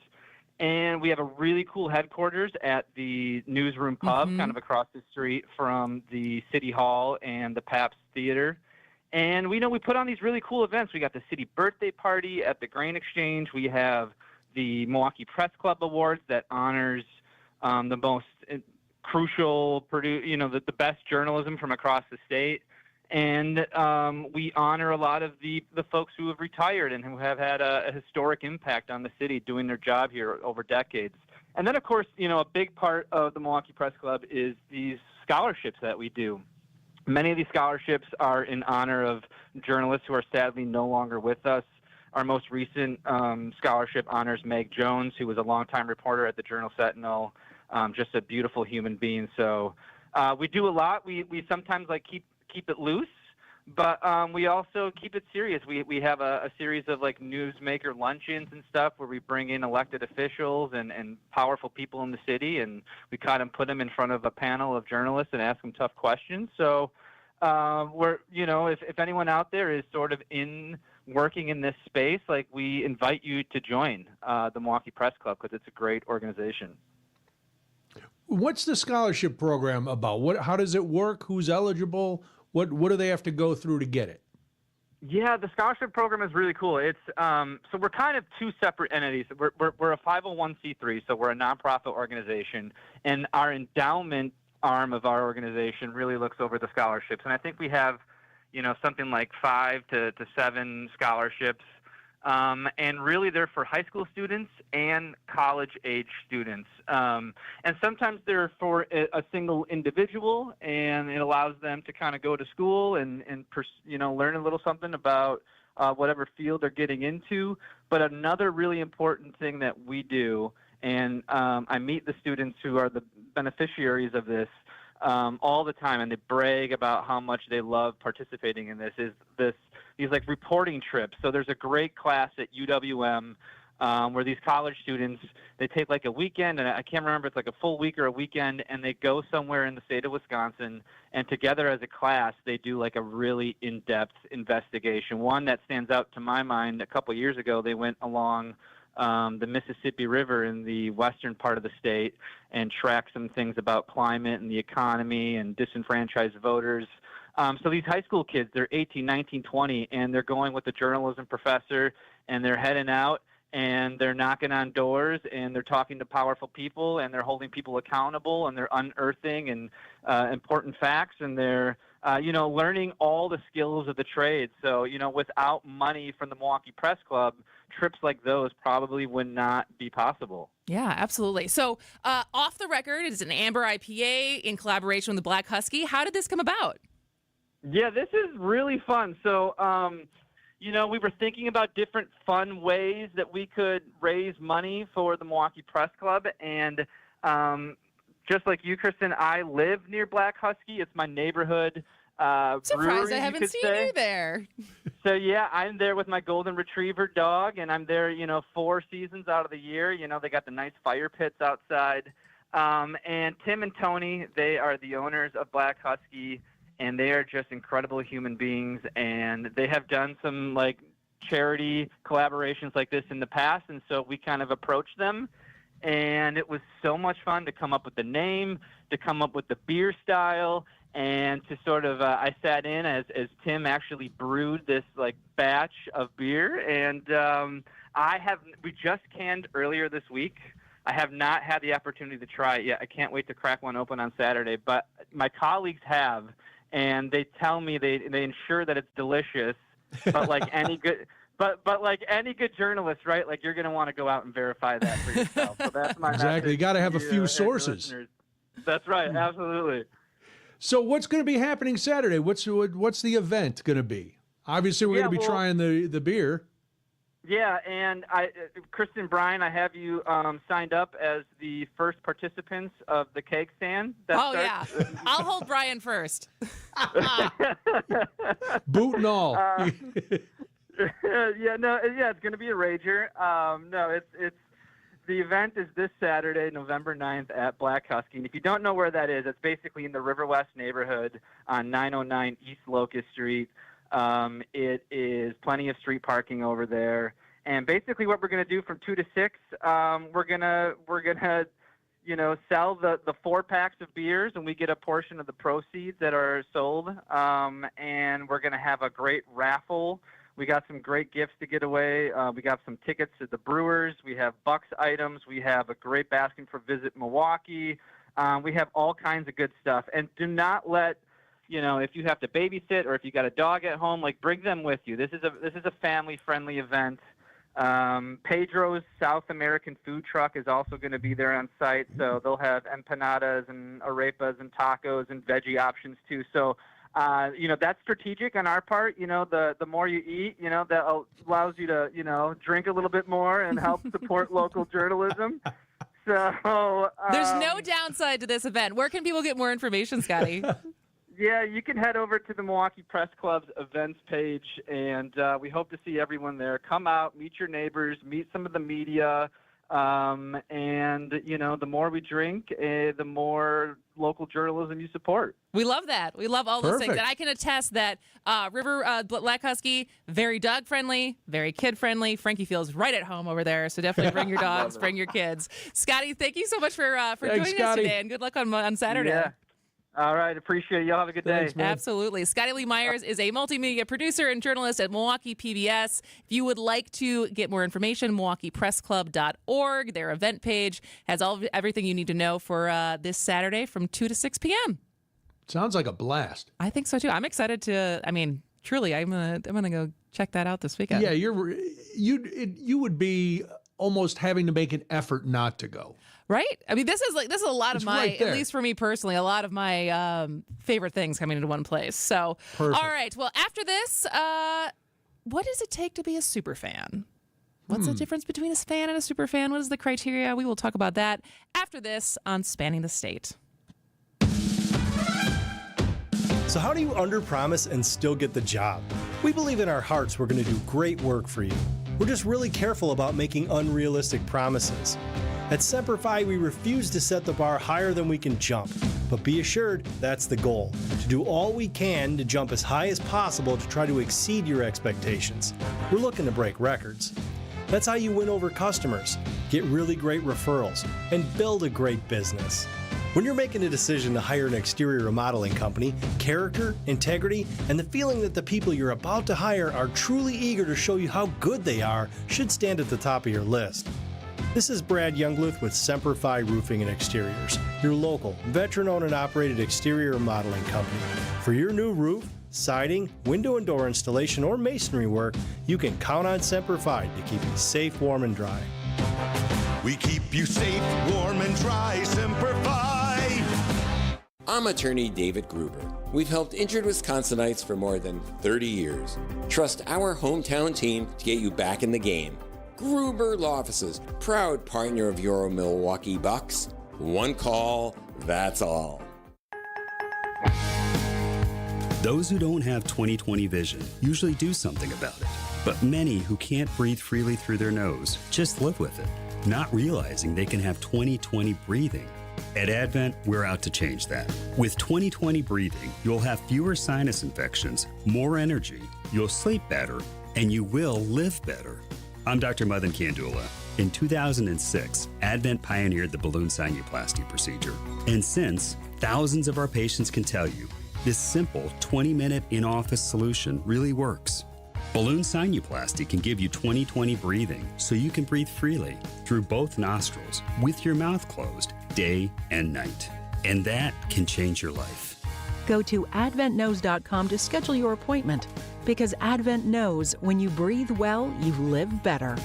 And we have a really cool headquarters at the Newsroom Pub, kind of across the street from the City Hall and the Pabst Theater. And we put on these really cool events. We got the city birthday party at the Grain Exchange. We have the Milwaukee Press Club Awards that honors the most crucial, the best journalism from across the state. And we honor a lot of the folks who have retired and who have had a historic impact on the city doing their job here over decades. And then, of course, a big part of the Milwaukee Press Club is these scholarships that we do. Many of these scholarships are in honor of journalists who are sadly no longer with us. Our most recent scholarship honors Meg Jones, who was a longtime reporter at the Journal-Sentinel, just a beautiful human being. So we do a lot. We sometimes keep it loose, but we also keep it serious. We have a series of newsmaker luncheons and stuff where we bring in elected officials and powerful people in the city, and we kind of put them in front of a panel of journalists and ask them tough questions. So if anyone out there is sort of in working in this space, like we invite you to join the Milwaukee Press Club because it's a great organization. What's the scholarship program about? How does it work? Who's eligible? What do they have to go through to get it? Yeah, the scholarship program is really cool. It's so we're kind of two separate entities. We're a 501c3, so we're a nonprofit organization, and our endowment arm of our organization really looks over the scholarships. And I think we have, something like 5 to 7 scholarships, and really they're for high school students and college-age students. And sometimes they're for a single individual, and it allows them to kind of go to school and learn a little something about whatever field they're getting into. But another really important thing that we do, and I meet the students who are the beneficiaries of this all the time, and they brag about how much they love participating in this, is these like reporting trips. So there's a great class at UWM where these college students, they take like a weekend, and I can't remember, it's like a full week or a weekend, and they go somewhere in the state of Wisconsin, and together as a class, they do like a really in-depth investigation. One that stands out to my mind, a couple years ago, they went along the Mississippi River in the western part of the state and track some things about climate and the economy and disenfranchised voters. So these high school kids, they're 18, 19, 20, and they're going with a journalism professor, and they're heading out, and they're knocking on doors, and they're talking to powerful people, and they're holding people accountable, and they're unearthing and important facts, and they're learning all the skills of the trade. So, without money from the Milwaukee Press Club, trips like those probably would not be possible. Yeah, absolutely. So off the record, it's an Amber IPA in collaboration with the Black Husky. How did this come about? Yeah, this is really fun. So, we were thinking about different fun ways that we could raise money for the Milwaukee Press Club. And just like you, Kristen, I live near Black Husky. It's my neighborhood Surprised brewery, I you haven't could seen say. you there. So, yeah, I'm there with my golden retriever dog, and I'm there, 4 seasons out of the year. They got the nice fire pits outside. And Tim and Tony, they are the owners of Black Husky, and they are just incredible human beings. And they have done some, charity collaborations like this in the past, and so we kind of approached them. And it was so much fun to come up with the name, to come up with the beer style, and to sort of, I sat in as Tim actually brewed this batch of beer, and we just canned earlier this week. I have not had the opportunity to try it yet. I can't wait to crack one open on Saturday, but my colleagues have, and they tell me they ensure that it's delicious, but like any good. But like any good journalist, right? Like you're going to want to go out and verify that for yourself. So that's my Exactly. You got to have a few sources. That's right. Absolutely. So what's going to be happening Saturday? What's the event going to be? Obviously, we're going to be trying the beer. Yeah, and Kristen, Brian, I have you signed up as the first participants of the cake stand. Yeah. I'll hold Brian first. Boot and all. It's going to be a rager. It's the event is this Saturday, November 9th at Black Husky. And if you don't know where that is, it's basically in the River West neighborhood on 909 East Locust Street. It is plenty of street parking over there. And basically what we're going to do from 2 to 6, we're going to sell the 4 packs of beers, and we get a portion of the proceeds that are sold. And we're going to have a great raffle. We got some great gifts to get away. We got some tickets to the Brewers. We have Bucks items. We have a great basket for Visit Milwaukee. We have all kinds of good stuff. And do not let, if you have to babysit or if you got a dog at home, bring them with you. This is a family-friendly event. Pedro's South American food truck is also going to be there on site. So they'll have empanadas and arepas and tacos and veggie options too. So that's strategic on our part. The more you eat, that allows you to, drink a little bit more and help support local journalism. So there's no downside to this event. Where can people get more information, Scotty? Yeah, you can head over to the Milwaukee Press Club's events page, and we hope to see everyone there. Come out, meet your neighbors, meet some of the media. And, the more we drink, the more local journalism you support. We love that. We love all those things. Perfect. And I can attest that River Black Husky, very dog-friendly, very kid-friendly. Frankie feels right at home over there, so definitely bring your dogs, bring your kids. Scotty, thank you so much for joining us today, and good luck on Saturday. Yeah. All right. Appreciate it. Y'all have a good day. Absolutely. Scotty Lee Myers is a multimedia producer and journalist at Milwaukee PBS. If you would like to get more information, MilwaukeePressClub.org. Their event page has everything you need to know for this Saturday from 2 to 6 p.m. Sounds like a blast. I think so, too. I'm excited to, truly, I'm gonna go check that out this weekend. Yeah, you would be almost having to make an effort not to go. Right? This is a lot It's of my, right there. at least for me personally, a lot of my favorite things coming into one place. So, Perfect. all right. Well, after this, what does it take to be a super fan? What's the difference between a fan and a super fan? What is the criteria? We will talk about that after this on Spanning the State. So how do you underpromise and still get the job? We believe in our hearts we're going to do great work for you. We're just really careful about making unrealistic promises. At Semper Fi, we refuse to set the bar higher than we can jump. But be assured, that's the goal. To do all we can to jump as high as possible to try to exceed your expectations. We're looking to break records. That's how you win over customers, get really great referrals, and build a great business. When you're making a decision to hire an exterior remodeling company, character, integrity, and the feeling that the people you're about to hire are truly eager to show you how good they are should stand at the top of your list. This is Brad Youngluth with Semper Fi Roofing and Exteriors, your local, veteran-owned and operated exterior remodeling company. For your new roof, siding, window and door installation, or masonry work, you can count on Semper Fi to keep you safe, warm, and dry. We keep you safe, warm, and dry. Semper Fi. I'm attorney David Gruber. We've helped injured Wisconsinites for more than 30 years. Trust our hometown team to get you back in the game. Gruber Law Offices, proud partner of your Milwaukee Bucks. One call, that's all. Those who don't have 20/20 vision usually do something about it. But many who can't breathe freely through their nose just live with it, not realizing they can have 20/20 breathing. At Advent, we're out to change that. With 20/20 breathing, you'll have fewer sinus infections, more energy, you'll sleep better, and you will live better. I'm Dr. Madan Kandula. In 2006, Advent pioneered the balloon sinuplasty procedure. And since, thousands of our patients can tell you, this simple 20-minute in-office solution really works. Balloon sinuplasty can give you 20/20 breathing so you can breathe freely through both nostrils with your mouth closed day and night. And that can change your life. Go to adventknows.com to schedule your appointment because Advent knows when you breathe well, you live better.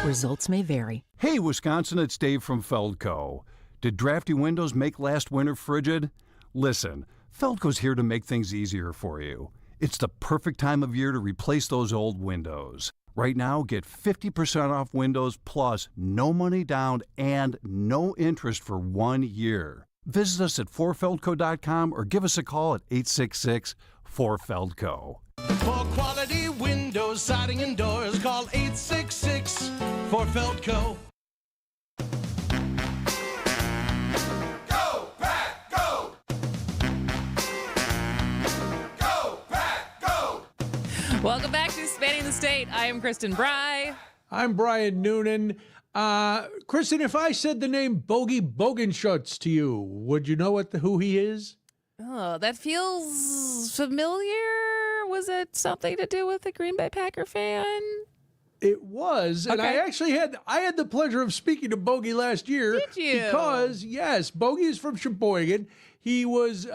Results may vary. Hey, Wisconsin, it's Dave from Feldco. Did drafty windows make last winter frigid? Listen, Feldco's here to make things easier for you. It's the perfect time of year to replace those old windows. Right now, get 50% off windows plus no money down and no interest for 1 year. Visit us at 4feldco.com or give us a call at 866-4Feldco. For quality windows, siding, and doors, call 866-4Feldco. Go, Pack, go! Go, Pack, go! Welcome back to Spanning the State. I am Kristen Bry. I'm Brian Noonan. Kristen, if I said the name Bogey Bogenschutz to you, would you know who he is? Oh, that feels familiar. Was it something to do with the Green Bay Packer fan? It was, and Okay. I had the pleasure of speaking to Bogey last year. Did you? Because yes, Bogey is from Sheboygan. He was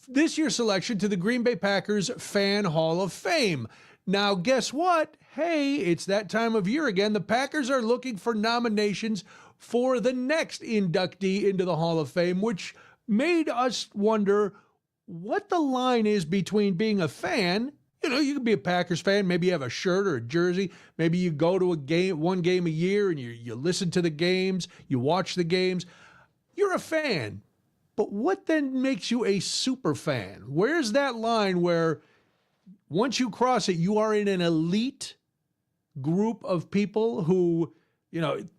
this year's selection to the Green Bay Packers Fan Hall of Fame. Now, guess what? Hey, it's that time of year again. The Packers are looking for nominations for the next inductee into the Hall of Fame, which made us wonder what the line is between being a fan. You know, you can be a Packers fan. Maybe you have a shirt or a jersey. Maybe you go to one game a year and you listen to the games, you watch the games. You're a fan. But what then makes you a super fan? Where's that line where Once you cross it, you are in an elite group of people who,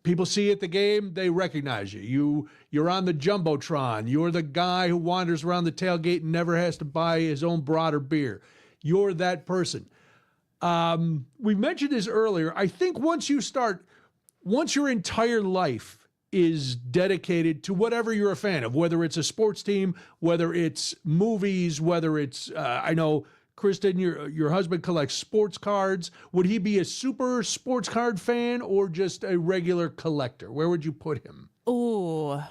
people see at the game, they recognize you. You're on the Jumbotron. You're the guy who wanders around the tailgate and never has to buy his own brat or beer. You're that person. We mentioned this earlier. I think once your entire life is dedicated to whatever you're a fan of, whether it's a sports team, whether it's movies, whether it's, I know, Kristen, your husband collects sports cards. Would he be a super sports card fan or just a regular collector? Where would you put him? Oh,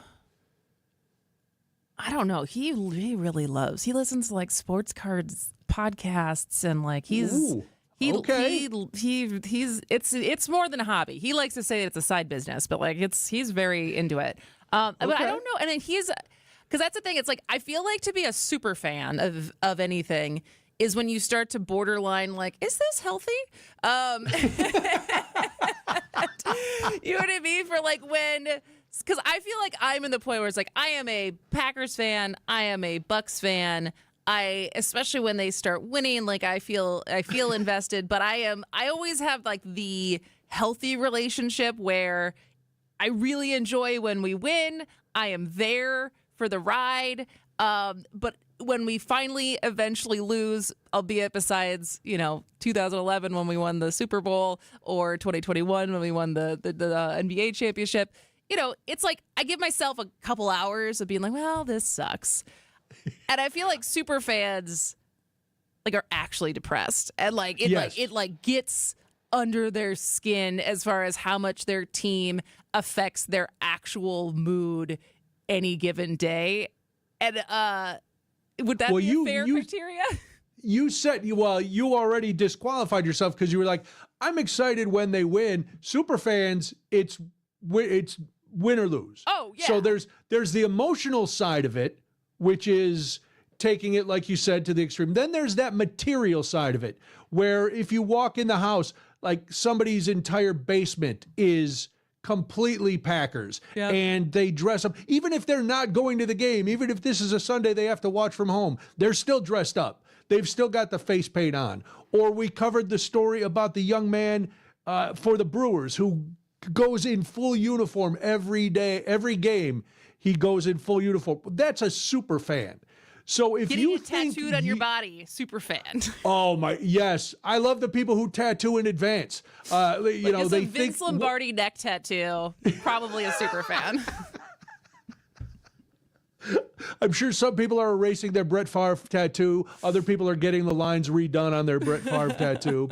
I don't know. He really loves. He listens to like sports cards podcasts and like he's more than a hobby. He likes to say it's a side business, but like he's very into it. But I don't know. And then because that's the thing. It's like I feel like to be a super fan of anything is when you start to borderline like, is this healthy? You know what I mean? For like because I feel like I'm in the point where it's like I am a Packers fan, I am a Bucks fan. Especially when they start winning, like I feel invested, but I always have like the healthy relationship where I really enjoy when we win. I am there for the ride. But when we finally eventually lose, albeit besides, 2011 when we won the Super Bowl or 2021 when we won the NBA championship, it's like I give myself a couple hours of being like, well, this sucks. And I feel like super fans like are actually depressed and like it gets under their skin as far as how much their team affects their actual mood any given day. And would that be a fair criteria? You already disqualified yourself because you were like, I'm excited when they win. Super fans, it's win or lose. Oh, yeah. So there's the emotional side of it, which is taking it, like you said, to the extreme. Then there's that material side of it, where if you walk in the house, like somebody's entire basement is completely Packers, and they dress up. Even if they're not going to the game, even if this is a Sunday they have to watch from home, they're still dressed up. They've still got the face paint on. Or we covered the story about the young man for the Brewers who goes in full uniform every day, every game. He goes in full uniform. That's a super fan. So if Getting you it think tattooed on your body, super fan. Oh my, yes, I love the people who tattoo in advance. They Vince Lombardi neck tattoo. Probably a super fan. I'm sure some people are erasing their Brett Favre tattoo. Other people are getting the lines redone on their Brett Favre tattoo.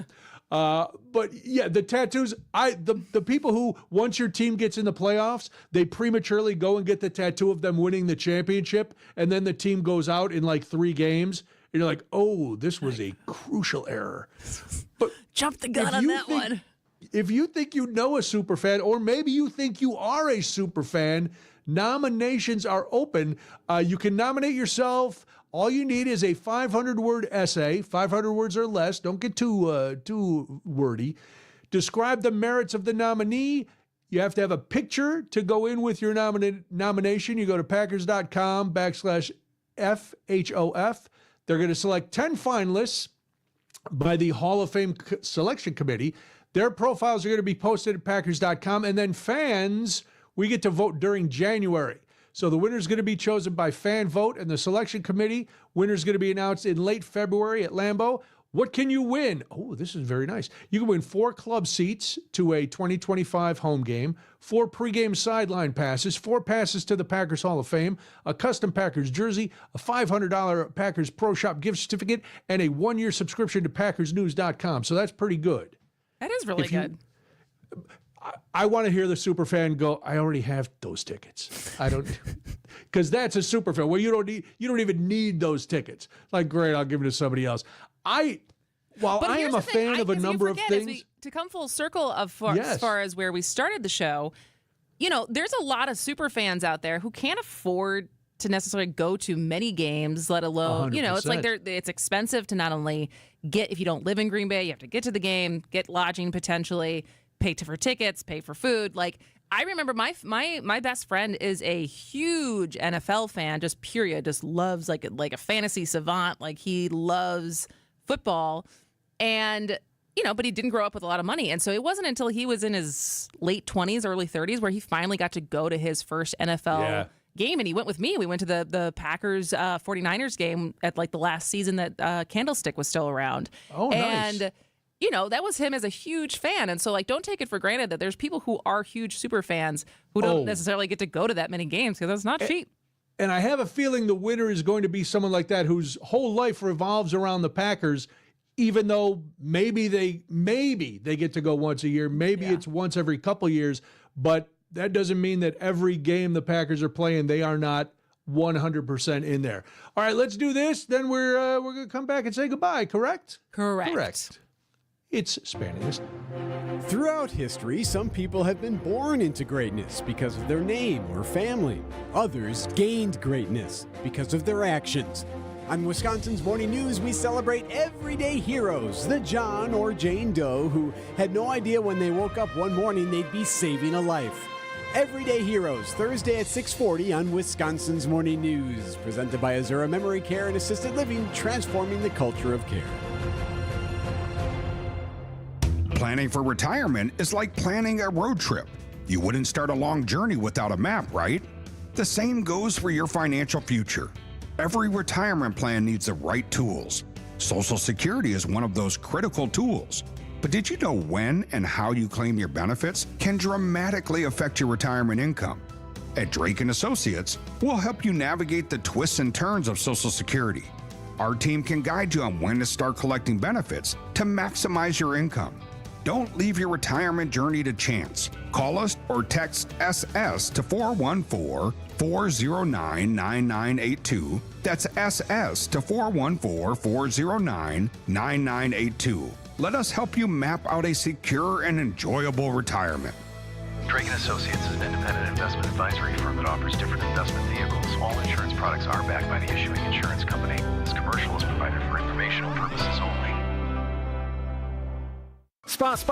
But yeah, the tattoos, the people who, once your team gets in the playoffs, they prematurely go and get the tattoo of them winning the championship, and then the team goes out in like 3 games, and you're like, oh, this was a crucial error. But jump the gun on that one. If you think you know a super fan, or maybe you think you are a super fan, nominations are open. You can nominate yourself. All you need is a 500-word essay, 500 words or less. Don't get too wordy. Describe the merits of the nominee. You have to have a picture to go in with your nomination. You go to packers.com/FHOF. They're going to select 10 finalists by the Hall of Fame Selection Committee. Their profiles are going to be posted at packers.com. And then fans, we get to vote during January. So the winner is going to be chosen by fan vote, and the selection committee winner is going to be announced in late February at Lambeau. What can you win? Oh, this is very nice. You can win 4 club seats to a 2025 home game, 4 pregame sideline passes, 4 passes to the Packers Hall of Fame, a custom Packers jersey, a $500 Packers Pro Shop gift certificate, and a 1-year subscription to PackersNews.com. So that's pretty good. That is really good. I want to hear the super fan go, I already have those tickets. I don't, because that's a super fan. Well, you don't even need those tickets. Like, great, I'll give it to somebody else. I am a fan of a number of things. To come full circle as far as where we started the show, there's a lot of super fans out there who can't afford to necessarily go to many games, let alone, 100%. It's like it's expensive to not only get, if you don't live in Green Bay, you have to get to the game, get lodging potentially, pay for tickets, pay for food. Like, I remember my best friend is a huge NFL fan, just loves like a fantasy savant. Like, he loves football. And, but he didn't grow up with a lot of money. And so it wasn't until he was in his late 20s, early 30s, where he finally got to go to his first NFL game. And he went with me. We went to the Packers 49ers game at the last season that Candlestick was still around. Oh, nice. And, that was him as a huge fan. And so, don't take it for granted that there's people who are huge super fans who don't necessarily get to go to that many games because it's not cheap. And I have a feeling the winner is going to be someone like that whose whole life revolves around the Packers, even though maybe they get to go once a year. Maybe it's once every couple years. But that doesn't mean that every game the Packers are playing, they are not 100% in there. All right, let's do this. Then we're going to come back and say goodbye, correct? Correct. It's Spanning the State. Throughout history, some people have been born into greatness because of their name or family. Others gained greatness because of their actions. On Wisconsin's Morning News, we celebrate everyday heroes, the John or Jane Doe who had no idea when they woke up one morning they'd be saving a life. Everyday Heroes, Thursday at 6:40 on Wisconsin's Morning News. Presented by Azura Memory Care and Assisted Living, transforming the culture of care. Planning for retirement is like planning a road trip. You wouldn't start a long journey without a map, right? The same goes for your financial future. Every retirement plan needs the right tools. Social Security is one of those critical tools. But did you know when and how you claim your benefits can dramatically affect your retirement income? At Drake & Associates, we'll help you navigate the twists and turns of Social Security. Our team can guide you on when to start collecting benefits to maximize your income. Don't leave your retirement journey to chance. Call us or text SS to 414-409-9982. That's SS to 414-409-9982. Let us help you map out a secure and enjoyable retirement. Drake & Associates is an independent investment advisory firm that offers different investment vehicles. All insurance products are backed by the issuing insurance company. This commercial is provided for informational purposes only. Spas!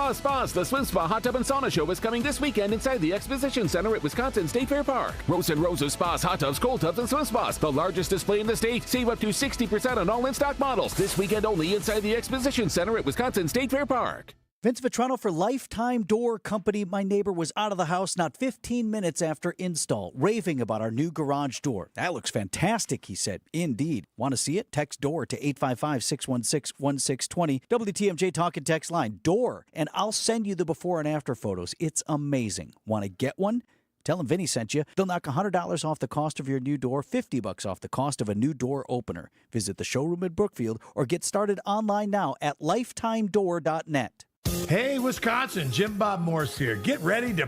The Swim Spa Hot Tub and Sauna Show is coming this weekend inside the Exposition Center at Wisconsin State Fair Park. Rows and rows of spas, hot tubs, cold tubs, and swim spas. The largest display in the state. Save up to 60% on all in-stock models. This weekend only inside the Exposition Center at Wisconsin State Fair Park. Vince Vitrano for Lifetime Door Company. My neighbor was out of the house not 15 minutes after install, raving about our new garage door. That looks fantastic, he said. Indeed. Want to see it? Text DOOR to 855-616-1620. WTMJ Talk and Text line. DOOR. And I'll send you the before and after photos. It's amazing. Want to get one? Tell them Vinny sent you. They'll knock $100 off the cost of your new door, $50 off the cost of a new door opener. Visit the showroom in Brookfield or get started online now at lifetimedoor.net. Hey, Wisconsin, Jim Bob Morse here. Get ready to